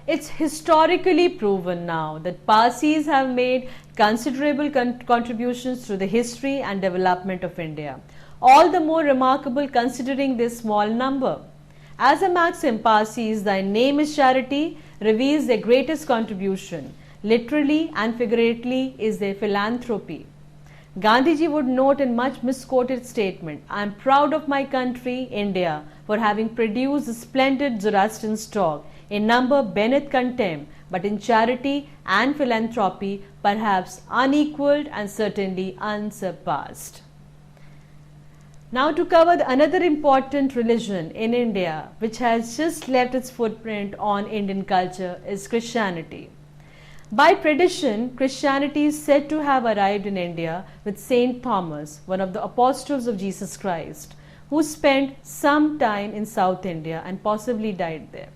Speaker 1: It's historically proven now that Parsis have made considerable contributions to the history and development of India, all the more remarkable considering this small number. As a maxim, Parsis, "Thy name is charity," reveals their greatest contribution, literally and figuratively, is their philanthropy. Gandhiji would note in much misquoted statement, "I am proud of my country, India, for having produced a splendid Zoroastrian stock, in number beneath contempt, but in charity and philanthropy perhaps unequaled and certainly unsurpassed." Now to cover another important religion in India which has just left its footprint on Indian culture is Christianity. By tradition, Christianity is said to have arrived in India with Saint Thomas, one of the apostles of Jesus Christ, who spent some time in South India and possibly died there.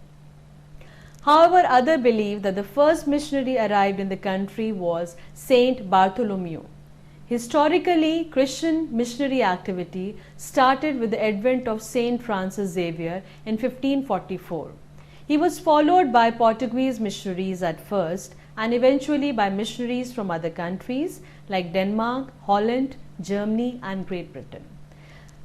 Speaker 1: However, others believe that the first missionary arrived in the country was Saint Bartholomew. Historically, Christian missionary activity started with the advent of Saint Francis Xavier in 1544. He was followed by Portuguese missionaries at first and eventually by missionaries from other countries like Denmark, Holland, Germany and Great Britain.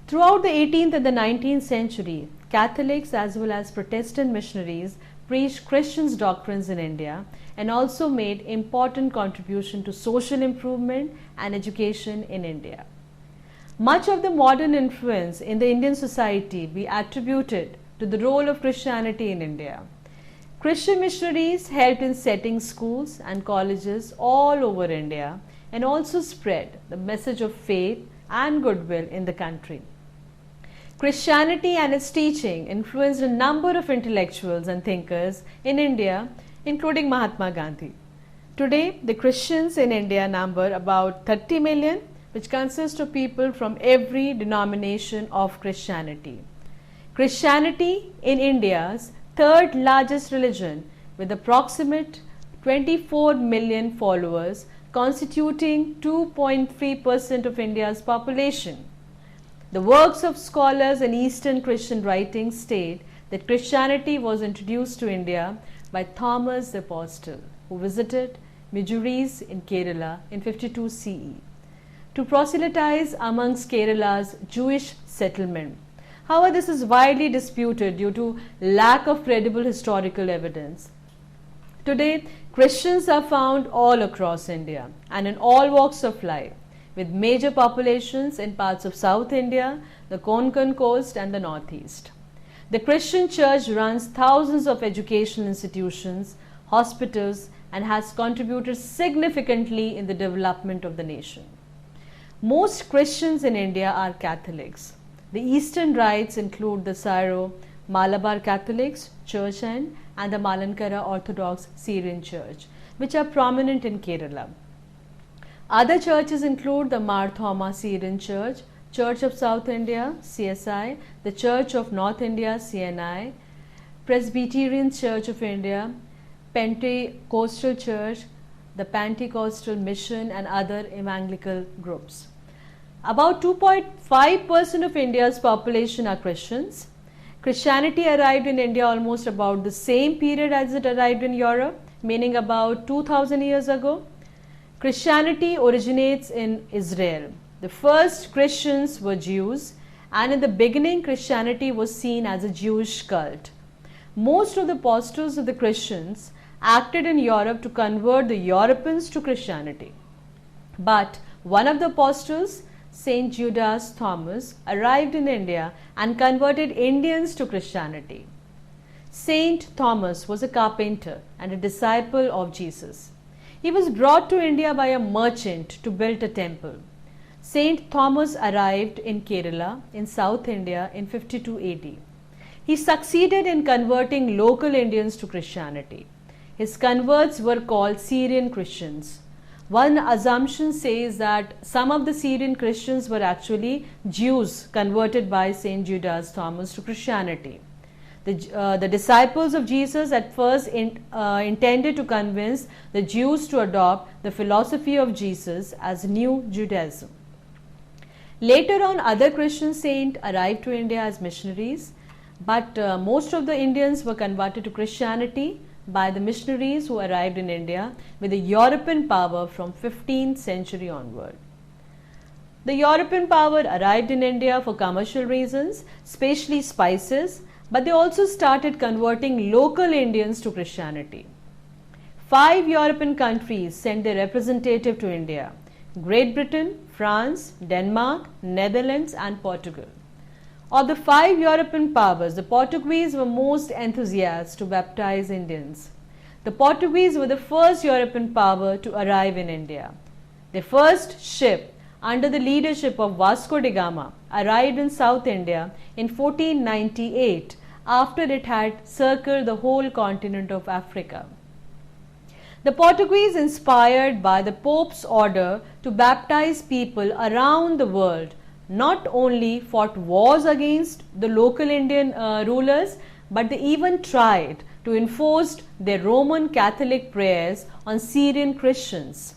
Speaker 1: Throughout the 18th and the 19th century, Catholics as well as Protestant missionaries preached Christian doctrines in India and also made important contribution to social improvement and education in India. Much of the modern influence in the Indian society be attributed to the role of Christianity in India. Christian missionaries helped in setting schools and colleges all over India and also spread the message of faith and goodwill in the country. Christianity and its teaching influenced a number of intellectuals and thinkers in India, including Mahatma Gandhi. Today, the Christians in India number about 30 million, which consists of people from every denomination of Christianity. Christianity in India's third largest religion with approximate 24 million followers, constituting 2.3% of India's population. The works of scholars and Eastern Christian writings state that Christianity was introduced to India by Thomas the Apostle, who visited Madurais in Kerala in 52 CE to proselytize amongst Kerala's Jewish settlement. However, this is widely disputed due to lack of credible historical evidence. Today, Christians are found all across India and in all walks of life, with major populations in parts of South India, the Konkan coast and the Northeast. The Christian Church runs thousands of educational institutions, hospitals and has contributed significantly in the development of the nation. Most Christians in India are Catholics. The Eastern rites include the Swraup, Malabar Catholics, Church End and the Malankara Orthodox Syrian Church, which are prominent in Kerala. Other churches include the Mar Thoma Syrian Church, Church of South India (CSI), the Church of North India (CNI), Presbyterian Church of India, Pentecostal Church, the Pentecostal Mission and other evangelical groups. About 2.5% of India's population are Christians. Christianity arrived in India almost about the same period as it arrived in Europe, meaning about 2000 years ago. Christianity originates in Israel. The first Christians were Jews, and in the beginning Christianity was seen as a Jewish cult. Most of the apostles of the Christians acted in Europe to convert the Europeans to Christianity. But one of the apostles, Saint Judas Thomas, arrived in India and converted Indians to Christianity. Saint Thomas was a carpenter and a disciple of Jesus. He was brought to India by a merchant to build a temple. Saint Thomas arrived in Kerala in South India in 52 AD. He succeeded in converting local Indians to Christianity. His converts were called Syrian Christians. One assumption says that some of the Syrian Christians were actually Jews converted by Saint Judas Thomas to Christianity. The disciples of Jesus at first intended to convince the Jews to adopt the philosophy of Jesus as new Judaism. Later on, other Christian saints arrived to India as missionaries, but most of the Indians were converted to Christianity by the missionaries who arrived in India with a European power from 15th century onward. The European power arrived in India for commercial reasons, especially spices, but they also started converting local Indians to Christianity. 5 European countries sent their representative to India: Great Britain, France, Denmark, Netherlands and Portugal. Of the 5 European powers, the Portuguese were most enthusiastic to baptize Indians. The Portuguese were the first European power to arrive in India. Their first ship, under the leadership of Vasco da Gama, arrived in South India in 1498 after it had circled the whole continent of Africa. The Portuguese, inspired by the Pope's order to baptize people around the world, not only fought wars against the local Indian rulers, but they even tried to enforce their Roman Catholic prayers on Syrian Christians.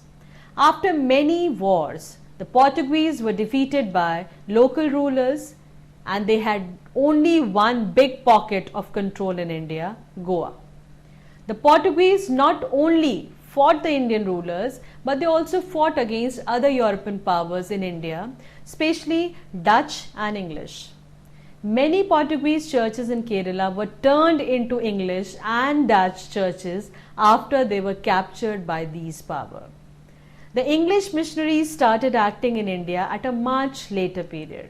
Speaker 1: After many wars, the Portuguese were defeated by local rulers and they had only one big pocket of control in India, Goa. The Portuguese not only fought the Indian rulers, but they also fought against other European powers in India, especially Dutch and English. Many Portuguese churches in Kerala were turned into English and Dutch churches after they were captured by these powers. The English missionaries started acting in India at a much later period.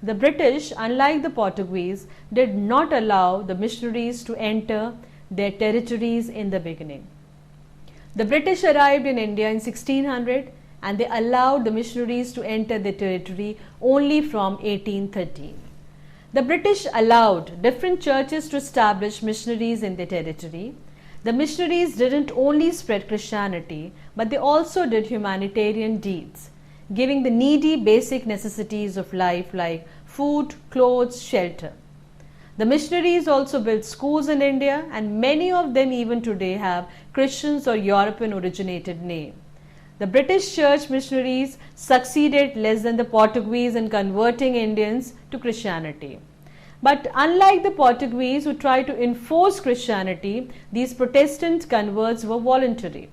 Speaker 1: The British, unlike the Portuguese, did not allow the missionaries to enter their territories in the beginning. The British arrived in India in 1600 and they allowed the missionaries to enter their territory only from 1813. The British allowed different churches to establish missionaries in their territory. The missionaries didn't only spread Christianity, but they also did humanitarian deeds, giving the needy basic necessities of life like food, clothes, shelter. The missionaries also built schools in India, and many of them even today have Christians or European originated name. The British church missionaries succeeded less than the Portuguese in converting Indians to Christianity. But unlike the Portuguese who tried to enforce Christianity, these Protestant converts were voluntary.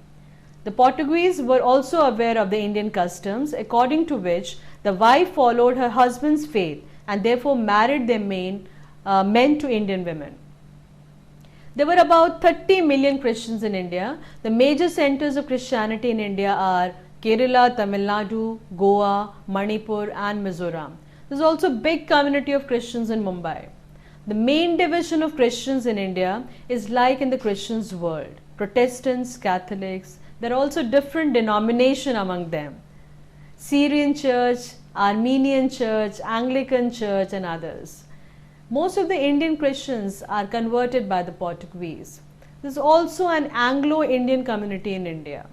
Speaker 1: The Portuguese were also aware of the Indian customs, according to which the wife followed her husband's faith and therefore married their men to Indian women. There were about 30 million Christians in India. The major centers of Christianity in India are Kerala, Tamil Nadu, Goa, Manipur and Mizoram. There is also a big community of Christians in Mumbai. The main division of Christians in India is like in the Christians world. Protestants, Catholics, there are also different denominations among them. Syrian Church, Armenian Church, Anglican Church and others. Most of the Indian Christians are converted by the Portuguese. There is also an Anglo-Indian community in India.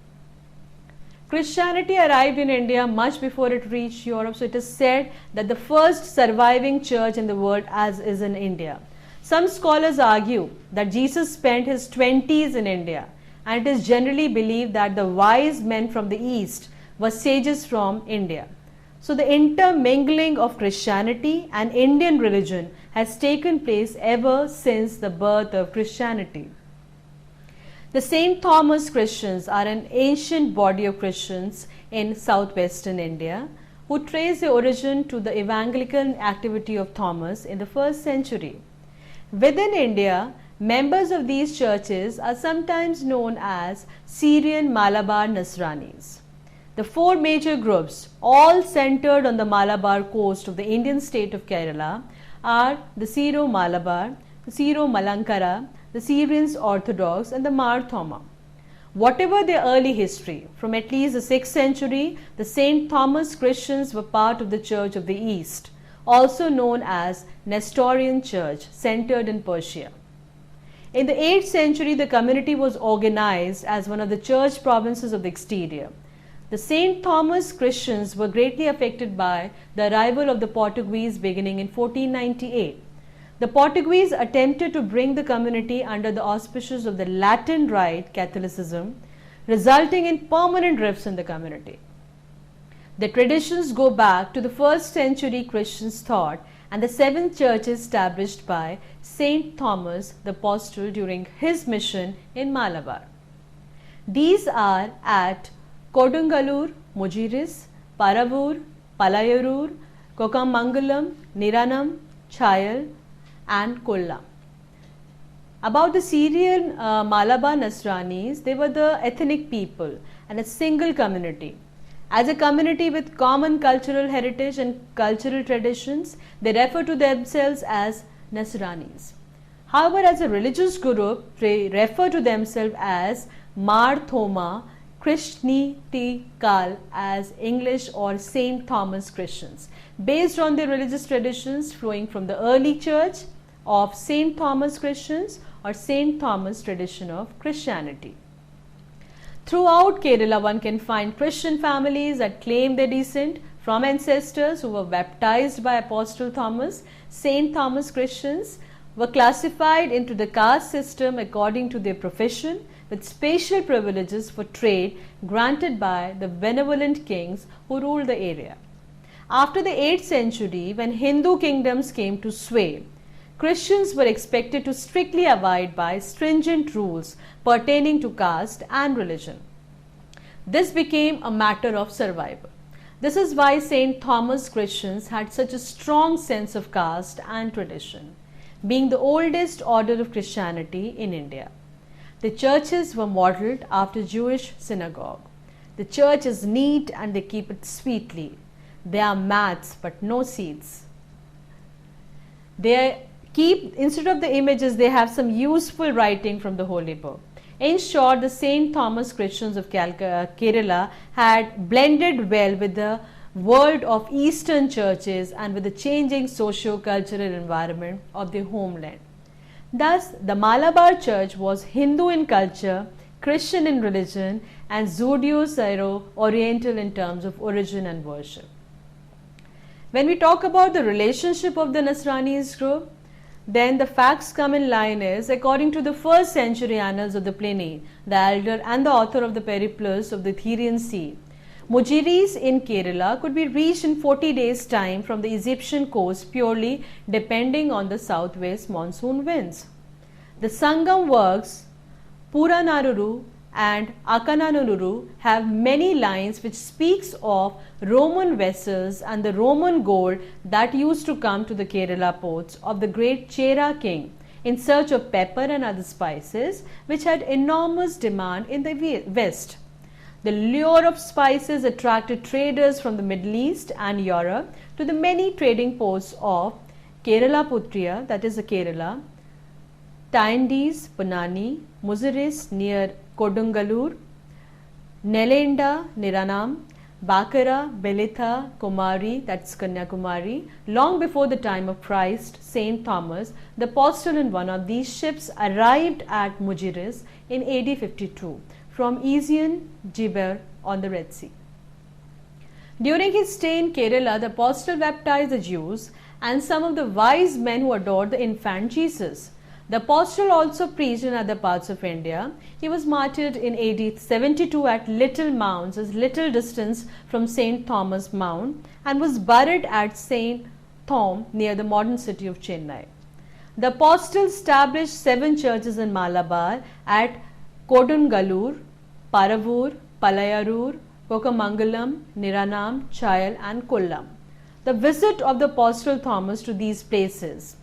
Speaker 1: Christianity arrived in India much before it reached Europe, so it is said that the first surviving church in the world is in India. Some scholars argue that Jesus spent his 20s in India, and it is generally believed that the wise men from the East were sages from India. So the intermingling of Christianity and Indian religion has taken place ever since the birth of Christianity. The St. Thomas Christians are an ancient body of Christians in southwestern India who trace their origin to the evangelical activity of Thomas in the 1st century. Within India, members of these churches are sometimes known as Syrian Malabar Nasranis. The four major groups, all centered on the Malabar coast of the Indian state of Kerala, are the Syro-Malabar, the Syro-Malankara, the Syrians Orthodox and the Mar Thoma. Whatever their early history, from at least the 6th century, the St. Thomas Christians were part of the Church of the East, also known as Nestorian Church, centered in Persia. In the 8th century, the community was organized as one of the church provinces of the exterior. The St. Thomas Christians were greatly affected by the arrival of the Portuguese beginning in 1498. The Portuguese attempted to bring the community under the auspices of the Latin Rite Catholicism, resulting in permanent rifts in the community. The traditions go back to the 1st century Christians' thought and the 7 churches established by St. Thomas the Apostle during his mission in Malabar. These are at Kodungalur, Mujiris, Paravur, Palayurur, Kokamangalam, Niranam, Chayal and Kollam. About the Syrian Malabar Nasranis, they were the ethnic people and a single community. As a community with common cultural heritage and cultural traditions, they refer to themselves as Nasranis. However, as a religious group, they refer to themselves as Mar Thoma Christianical as English or Saint Thomas Christians, based on their religious traditions flowing from the early church of Saint Thomas Christians or Saint Thomas tradition of Christianity. Throughout Kerala, one can find Christian families that claim their descent from ancestors who were baptized by Apostle Thomas. Saint Thomas Christians were classified into the caste system according to their profession, with special privileges for trade granted by the benevolent kings who ruled the area. After the 8th century, when Hindu kingdoms came to sway, Christians were expected to strictly abide by stringent rules pertaining to caste and religion. This became a matter of survival. This is why St. Thomas Christians had such a strong sense of caste and tradition, being the oldest order of Christianity in India. The churches were modeled after Jewish synagogue. The church is neat and they keep it sweetly. There are mats but no seats. Instead of the images, they have some useful writing from the Holy Book. In short, the St. Thomas Christians of Kerala had blended well with the world of Eastern churches and with the changing socio-cultural environment of their homeland. Thus, the Malabar Church was Hindu in culture, Christian in religion, and Judeo-Syro-Oriental in terms of origin and worship. When we talk about the relationship of the Nasranis group, then the facts come in line is, according to the 1st century annals of the Pliny, the elder and the author of the Periplus of the Therian Sea, Mujiris in Kerala could be reached in 40 days' time from the Egyptian coast purely depending on the southwest monsoon winds. The Sangam works, Puranaruru and Akananururu, have many lines which speaks of Roman vessels and the Roman gold that used to come to the Kerala ports of the great Chera king in search of pepper and other spices which had enormous demand in the west. The lure of spices attracted traders from the Middle East and Europe to the many trading posts of Kerala Putriya, that is the Kerala, Taindis, Punani, Muziris near Kodungalur, Nelenda, Niranam, Bakara, Belitha, Kumari, that's Kanyakumari. Long before the time of Christ, Saint Thomas, the apostle in one of these ships, arrived at Mujiris in AD 52 from Ezion Jiber on the Red Sea. During his stay in Kerala, the apostle baptized the Jews and some of the wise men who adored the infant Jesus. The apostle also preached in other parts of India. He was martyred in AD 72 at Little Mounds, a little distance from St. Thomas Mount, and was buried at St. Thom near the modern city of Chennai. The apostle established 7 churches in Malabar at Kodungalur, Paravur, Palayarur, Kokamangalam, Niranam, Chayal and Kollam. The visit of the apostle Thomas to these places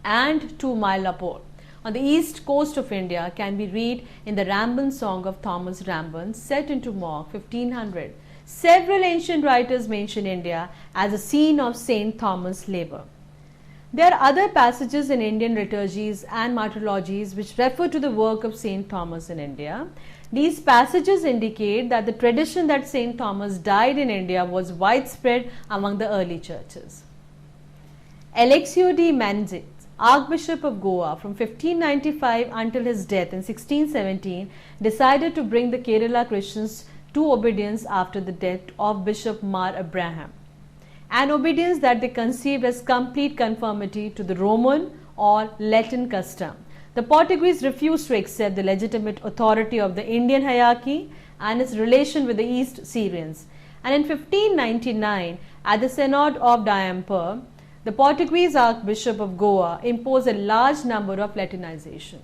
Speaker 1: and to Mylapore on the east coast of India can be read in the Ramban song of Thomas Ramban set into Mock 1500. Several ancient writers mention India as a scene of St. Thomas' labor. There are other passages in Indian liturgies and martyrologies which refer to the work of St. Thomas in India. These passages indicate that the tradition that St. Thomas died in India was widespread among the early churches. Alexio de Manzit, Archbishop of Goa from 1595 until his death in 1617, decided to bring the Kerala Christians to obedience after the death of Bishop Mar Abraham, an obedience that they conceived as complete conformity to the Roman or Latin custom. The Portuguese refused to accept the legitimate authority of the Indian hierarchy and its relation with the East Syrians. And in 1599, at the Synod of Diamper, the Portuguese Archbishop of Goa imposed a large number of Latinization.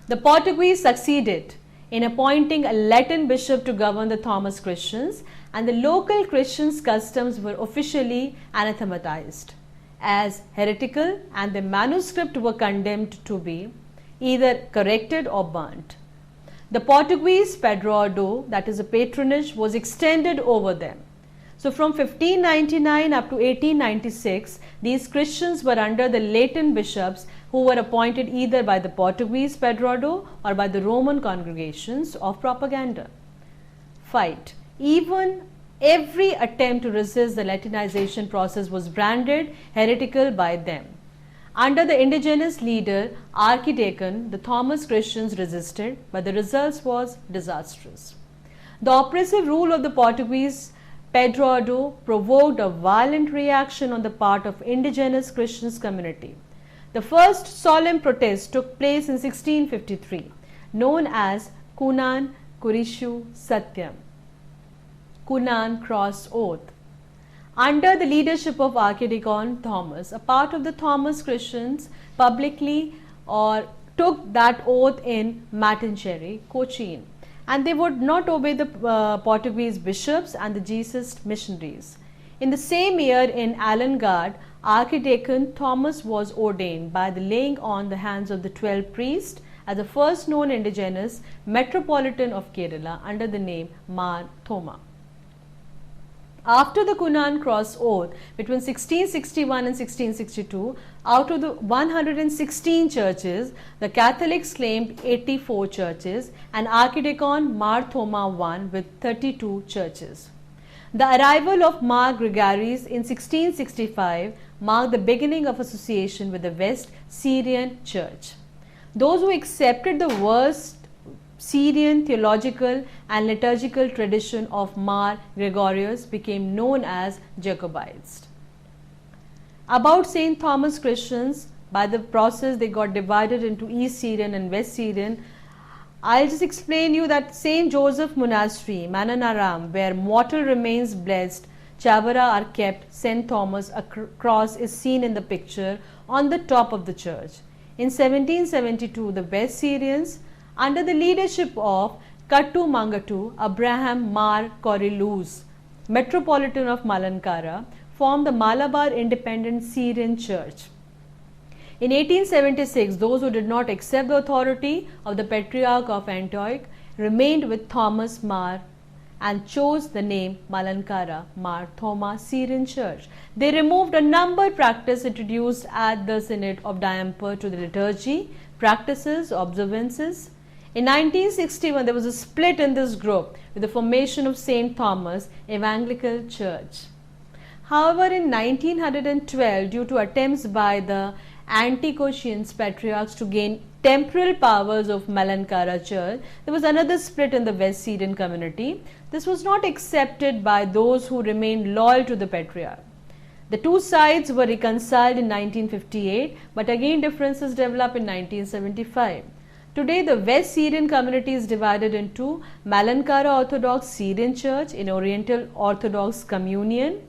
Speaker 1: The Portuguese succeeded in appointing a Latin bishop to govern the Thomas Christians, and the local Christians' customs were officially anathematized as heretical, and the manuscript were condemned to be either corrected or burnt. The Portuguese padroado, that is a patronage, was extended over them. So from 1599 up to 1896, these Christians were under the Latin bishops who were appointed either by the Portuguese padroado or by the Roman congregations of propaganda. fight. Even every attempt to resist the Latinization process was branded heretical by them. Under the indigenous leader Archdeacon, the Thomas Christians resisted, but the result was disastrous. The oppressive rule of the Portuguese Pedroado provoked a violent reaction on the part of indigenous Christians community. The first solemn protest took place in 1653, known as Kunan Kurishu Satyam, Kunan Cross Oath. Under the leadership of Archdeacon Thomas, a part of the Thomas Christians publicly took that oath in Matincherry, Cochin, and they would not obey the Portuguese bishops and the Jesuit missionaries. In the same year in Alangard, Archdeacon Thomas was ordained by the laying on the hands of the 12 priests as the first known indigenous metropolitan of Kerala under the name Mar Thoma. After the Kunan Cross Oath between 1661 and 1662, out of the 116 churches, the Catholics claimed 84 churches and Archdeacon Mar Thoma won with 32 churches. The arrival of Mar Gregaries in 1665 marked the beginning of association with the West Syrian Church. Those who accepted the worst Syrian theological and liturgical tradition of Mar Gregorius became known as Jacobites. About St. Thomas Christians, by the process they got divided into East Syrian and West Syrian. I'll just explain you that St. Joseph Monastery, Mananaram, where mortal remains blessed, Chavara are kept, St. Thomas, a cross is seen in the picture on the top of the church. In 1772, the West Syrians, under the leadership of Kattu Mangatu Abraham Mar Corylus, Metropolitan of Malankara, formed the Malabar Independent Syrian Church. In 1876, those who did not accept the authority of the Patriarch of Antioch remained with Thomas Mar and chose the name Malankara Mar Thoma Syrian Church. They removed a numbered practice introduced at the Synod of Diamper to the liturgy, practices, observances. In 1961, there was a split in this group with the formation of St. Thomas Evangelical Church. However, in 1912, due to attempts by the Antiochian patriarchs to gain temporal powers of Malankara Church, there was another split in the West Syrian community. This was not accepted by those who remained loyal to the patriarch. The two sides were reconciled in 1958, but again differences developed in 1975. Today, the West Syrian community is divided into Malankara Orthodox Syrian Church in Oriental Orthodox Communion,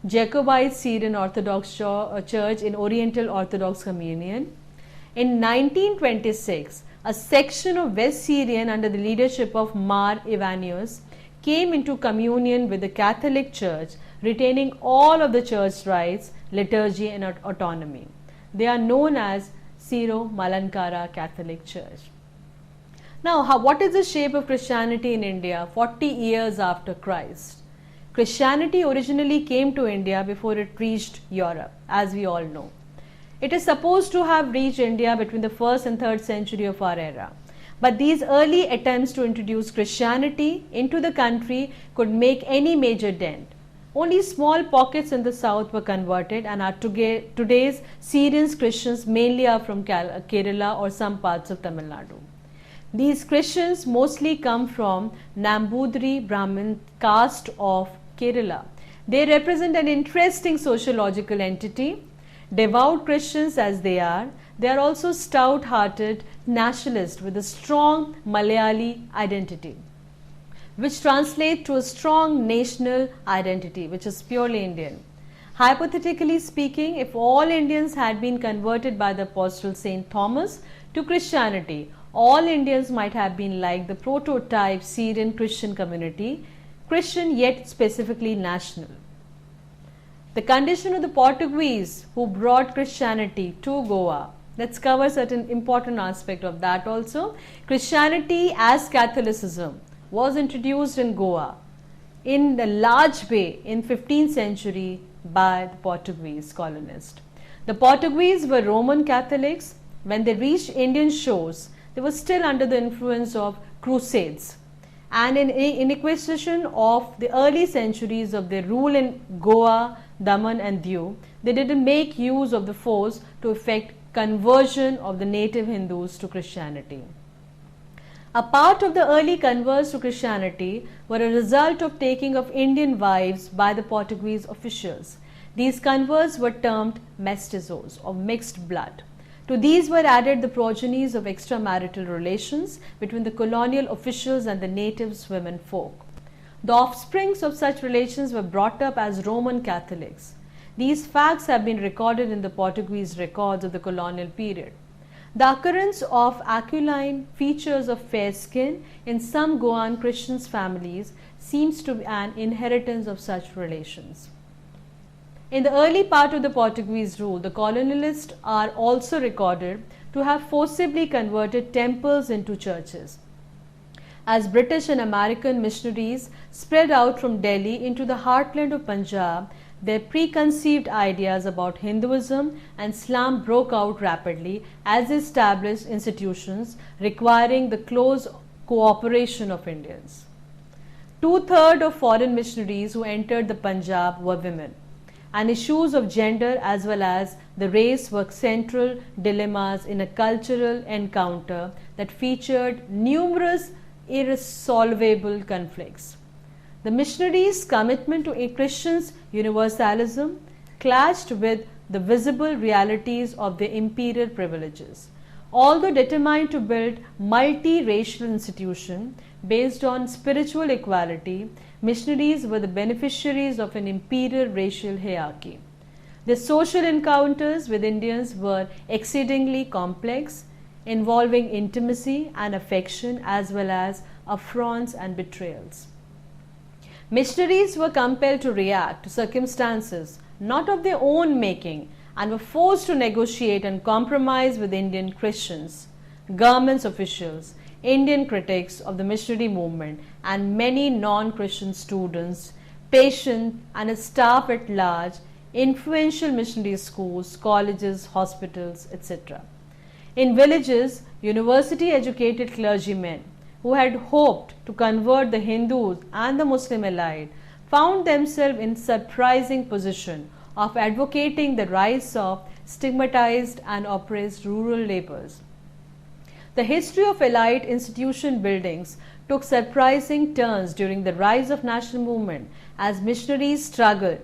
Speaker 1: Jacobite Syrian Orthodox Church in Oriental Orthodox Communion. In 1926, a section of West Syrian under the leadership of Mar Ivanius came into communion with the Catholic Church, retaining all of the church rights, liturgy and autonomy. They are known as Syro-Malankara Catholic Church. Now, what is the shape of Christianity in India 40 years after Christ? Christianity originally came to India before it reached Europe, as we all know. It is supposed to have reached India between the 1st and 3rd century of our era. But these early attempts to introduce Christianity into the country could make any major dent. Only small pockets in the south were converted, and today's Syrian Christians mainly are from Kerala or some parts of Tamil Nadu. These Christians mostly come from Nambudri Brahmin caste of Kerala. They represent an interesting sociological entity. Devout Christians as they are also stout-hearted nationalists with a strong Malayali identity, which translates to a strong national identity, which is purely Indian. Hypothetically speaking, if all Indians had been converted by the Apostle St. Thomas to Christianity, all Indians might have been like the prototype Syrian Christian community, Christian yet specifically national. The condition of the Portuguese who brought Christianity to Goa. Let's cover certain important aspect of that also. Christianity as Catholicism was introduced in Goa in a large way in 15th century by the Portuguese colonists. The Portuguese were Roman Catholics. When they reached Indian shores, they were still under the influence of crusades. and in inquisition of the early centuries of their rule in Goa, Daman and Diu, they didn't make use of the force to effect conversion of the native Hindus to Christianity. A part of the early converts to Christianity were a result of taking of Indian wives by the Portuguese officials. These converts were termed mestizos, or mixed blood. To these were added the progenies of extramarital relations between the colonial officials and the natives' women folk. The offsprings of such relations were brought up as Roman Catholics. These facts have been recorded in the Portuguese records of the colonial period. The occurrence of aquiline features of fair skin in some Goan Christians' families seems to be an inheritance of such relations. In the early part of the Portuguese rule, the colonialists are also recorded to have forcibly converted temples into churches. As British and American missionaries spread out from Delhi into the heartland of Punjab, their preconceived ideas about Hinduism and Islam broke out rapidly as they established institutions requiring the close cooperation of Indians. Two-thirds of foreign missionaries who entered the Punjab were women, and issues of gender as well as the race were central dilemmas in a cultural encounter that featured numerous irresolvable conflicts. The missionaries' commitment to a Christian's universalism clashed with the visible realities of their imperial privileges. Although determined to build multi-racial institutions based on spiritual equality, missionaries were the beneficiaries of an imperial racial hierarchy. Their social encounters with Indians were exceedingly complex, involving intimacy and affection as well as affronts and betrayals. Missionaries were compelled to react to circumstances not of their own making and were forced to negotiate and compromise with Indian Christians, government officials, Indian critics of the missionary movement, and many non-Christian students, patients, and a staff at large, influential missionary schools, colleges, hospitals, etc. In villages, university-educated clergymen who had hoped to convert the Hindus and the Muslim elite found themselves in surprising position of advocating the rights of stigmatized and oppressed rural laborers. The history of elite institution buildings took surprising turns during the rise of national movement as missionaries struggled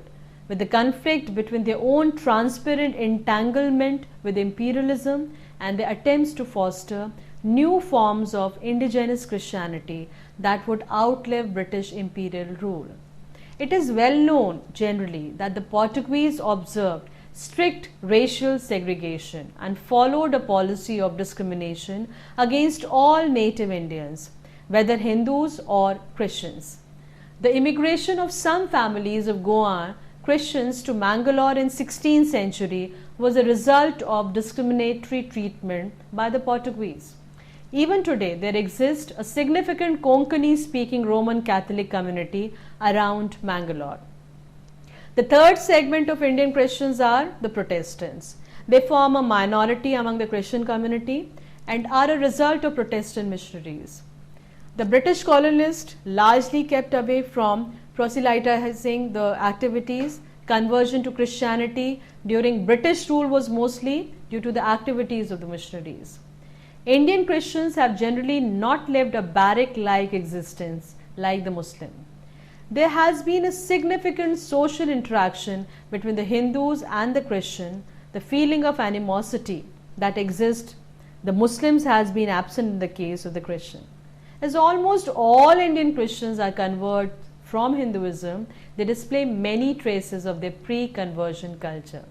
Speaker 1: with the conflict between their own transparent entanglement with imperialism and their attempts to foster new forms of indigenous Christianity that would outlive British imperial rule. It is well known generally that the Portuguese observed strict racial segregation and followed a policy of discrimination against all native Indians, whether Hindus or Christians. The immigration of some families of Goan Christians to Mangalore in 16th century was a result of discriminatory treatment by the Portuguese. Even today, there exists a significant Konkani-speaking Roman Catholic community around Mangalore. The third segment of Indian Christians are the Protestants. They form a minority among the Christian community and are a result of Protestant missionaries. The British colonists largely kept away from proselytizing the activities. Conversion to Christianity during British rule was mostly due to the activities of the missionaries. Indian Christians have generally not lived a barrack-like existence like the Muslim. There has been a significant social interaction between the Hindus and the Christian. The feeling of animosity that exists, the Muslims has been absent in the case of the Christian. As almost all Indian Christians are converted from Hinduism, they display many traces of their pre-conversion culture.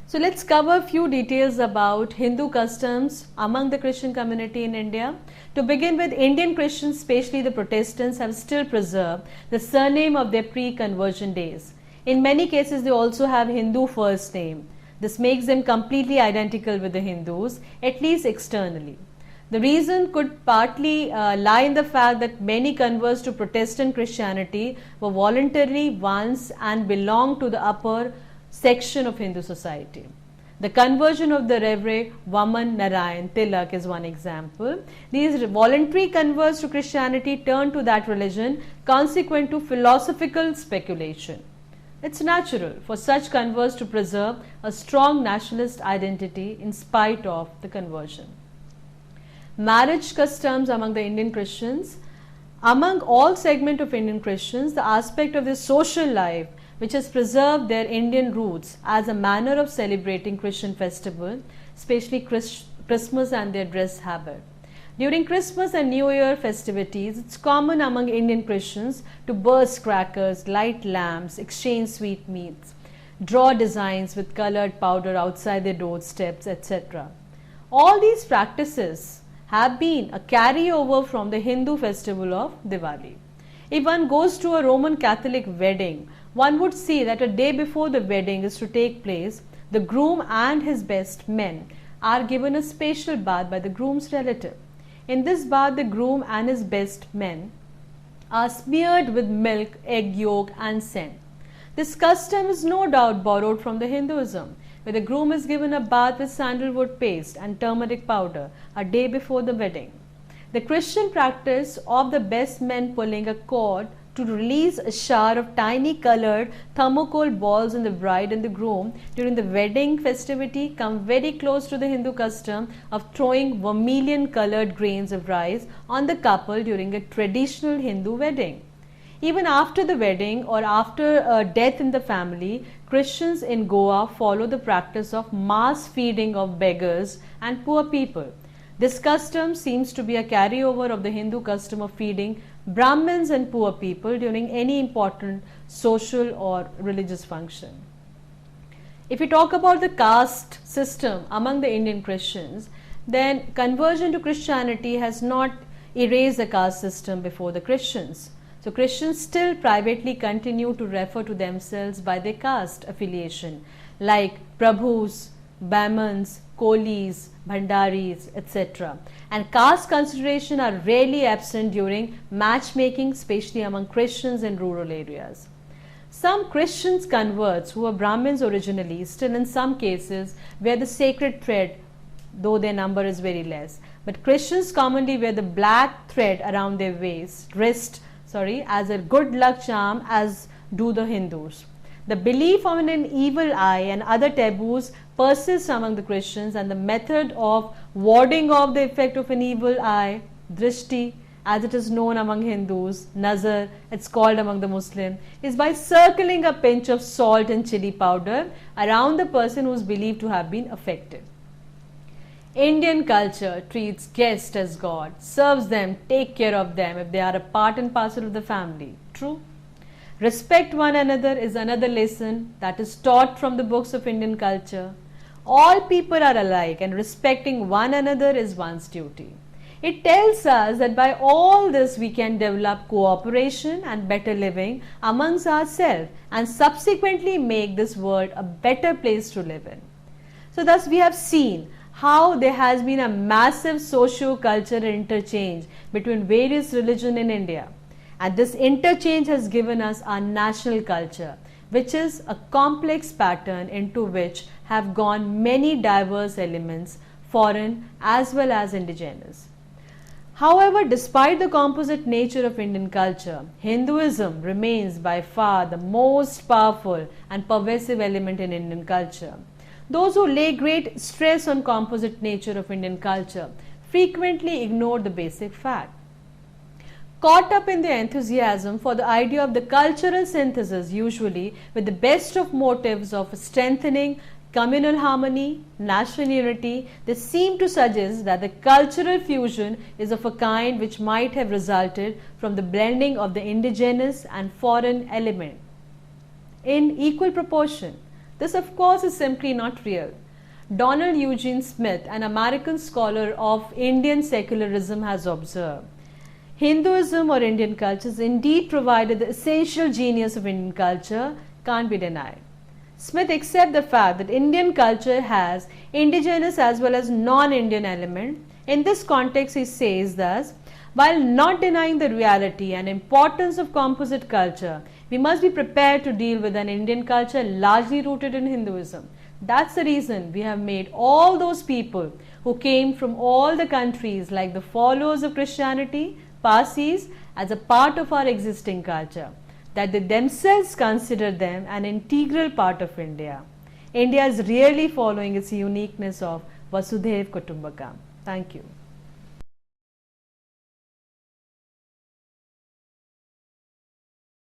Speaker 1: So let's cover a few details about Hindu customs among the Christian community in India. To begin with, Indian Christians, especially the Protestants, have still preserved the surname of their pre-conversion days. In many cases, they also have Hindu first name. This makes them completely identical with the Hindus, at least externally. The reason could partly lie in the fact that many converts to Protestant Christianity were voluntary ones and belonged to the upper section of Hindu society. The conversion of the Reverend Vaman Narayan Tilak is one example. These voluntary converts to Christianity turned to that religion consequent to philosophical speculation. It's natural for such converts to preserve a strong nationalist identity in spite of the conversion. Marriage customs among the Indian Christians. Among all segments of Indian Christians, the aspect of their social life which has preserved their Indian roots as a manner of celebrating Christian festival, especially Christmas and their dress habit. During Christmas and New Year festivities, it's common among Indian Christians to burst crackers, light lamps, exchange sweetmeats, draw designs with colored powder outside their doorsteps, etc. All these practices have been a carryover from the Hindu festival of Diwali. If one goes to a Roman Catholic wedding, one would see that a day before the wedding is to take place, the groom and his best men are given a special bath by the groom's relative. In this bath, the groom and his best men are smeared with milk, egg yolk and scent. This custom is no doubt borrowed from the Hinduism, where the groom is given a bath with sandalwood paste and turmeric powder a day before the wedding. The Christian practice of the best men pulling a cord to release a shower of tiny colored thermocol balls on the bride and the groom during the wedding festivity come very close to the Hindu custom of throwing vermilion colored grains of rice on the couple during a traditional Hindu wedding. Even after the wedding or after a death in the family, Christians in Goa follow the practice of mass feeding of beggars and poor people. This custom seems to be a carryover of the Hindu custom of feeding Brahmins and poor people during any important social or religious function. If we talk about the caste system among the Indian Christians, then conversion to Christianity has not erased the caste system before the Christians. So Christians still privately continue to refer to themselves by their caste affiliation, like Prabhus, Brahmins, Kolis, Bhandaris, etc. And caste consideration are rarely absent during matchmaking, especially among Christians in rural areas. Some Christians converts who were Brahmins originally still in some cases wear the sacred thread, though their number is very less. But Christians commonly wear the black thread around their wrist as a good luck charm, as do the Hindus. The belief on an evil eye and other taboos persists among the Christians, and the method of warding off the effect of an evil eye, drishti, as it is known among Hindus, nazar, it's called among the Muslims, is by circling a pinch of salt and chili powder around the person who is believed to have been affected. Indian culture treats guests as God, serves them, take care of them if they are a part and parcel of the family. True? Respect one another is another lesson that is taught from the books of Indian culture. All people are alike and respecting one another is one's duty. It tells us that by all this we can develop cooperation and better living amongst ourselves and subsequently make this world a better place to live in. So thus we have seen how there has been a massive socio-cultural interchange between various religions in India. And this interchange has given us our national culture, which is a complex pattern into which have gone many diverse elements, foreign as well as indigenous. However, despite the composite nature of Indian culture, Hinduism remains by far the most powerful and pervasive element in Indian culture. Those who lay great stress on composite nature of Indian culture frequently ignore the basic fact. Caught up in their enthusiasm for the idea of the cultural synthesis, usually with the best of motives of strengthening communal harmony, national unity, they seem to suggest that the cultural fusion is of a kind which might have resulted from the blending of the indigenous and foreign element in equal proportion. This, of course, is simply not real. Donald Eugene Smith, an American scholar of Indian secularism, has observed, Hinduism or Indian cultures indeed provided the essential genius of Indian culture, can't be denied. Smith accepts the fact that Indian culture has indigenous as well as non-Indian element. In this context, he says thus, while not denying the reality and importance of composite culture, we must be prepared to deal with an Indian culture largely rooted in Hinduism. That's the reason we have made all those people who came from all the countries, like the followers of Christianity, Parsis, as a part of our existing culture, that they themselves consider them an integral part of India. India is really following its uniqueness of Vasudhaiv Kutumbakam. Thank you.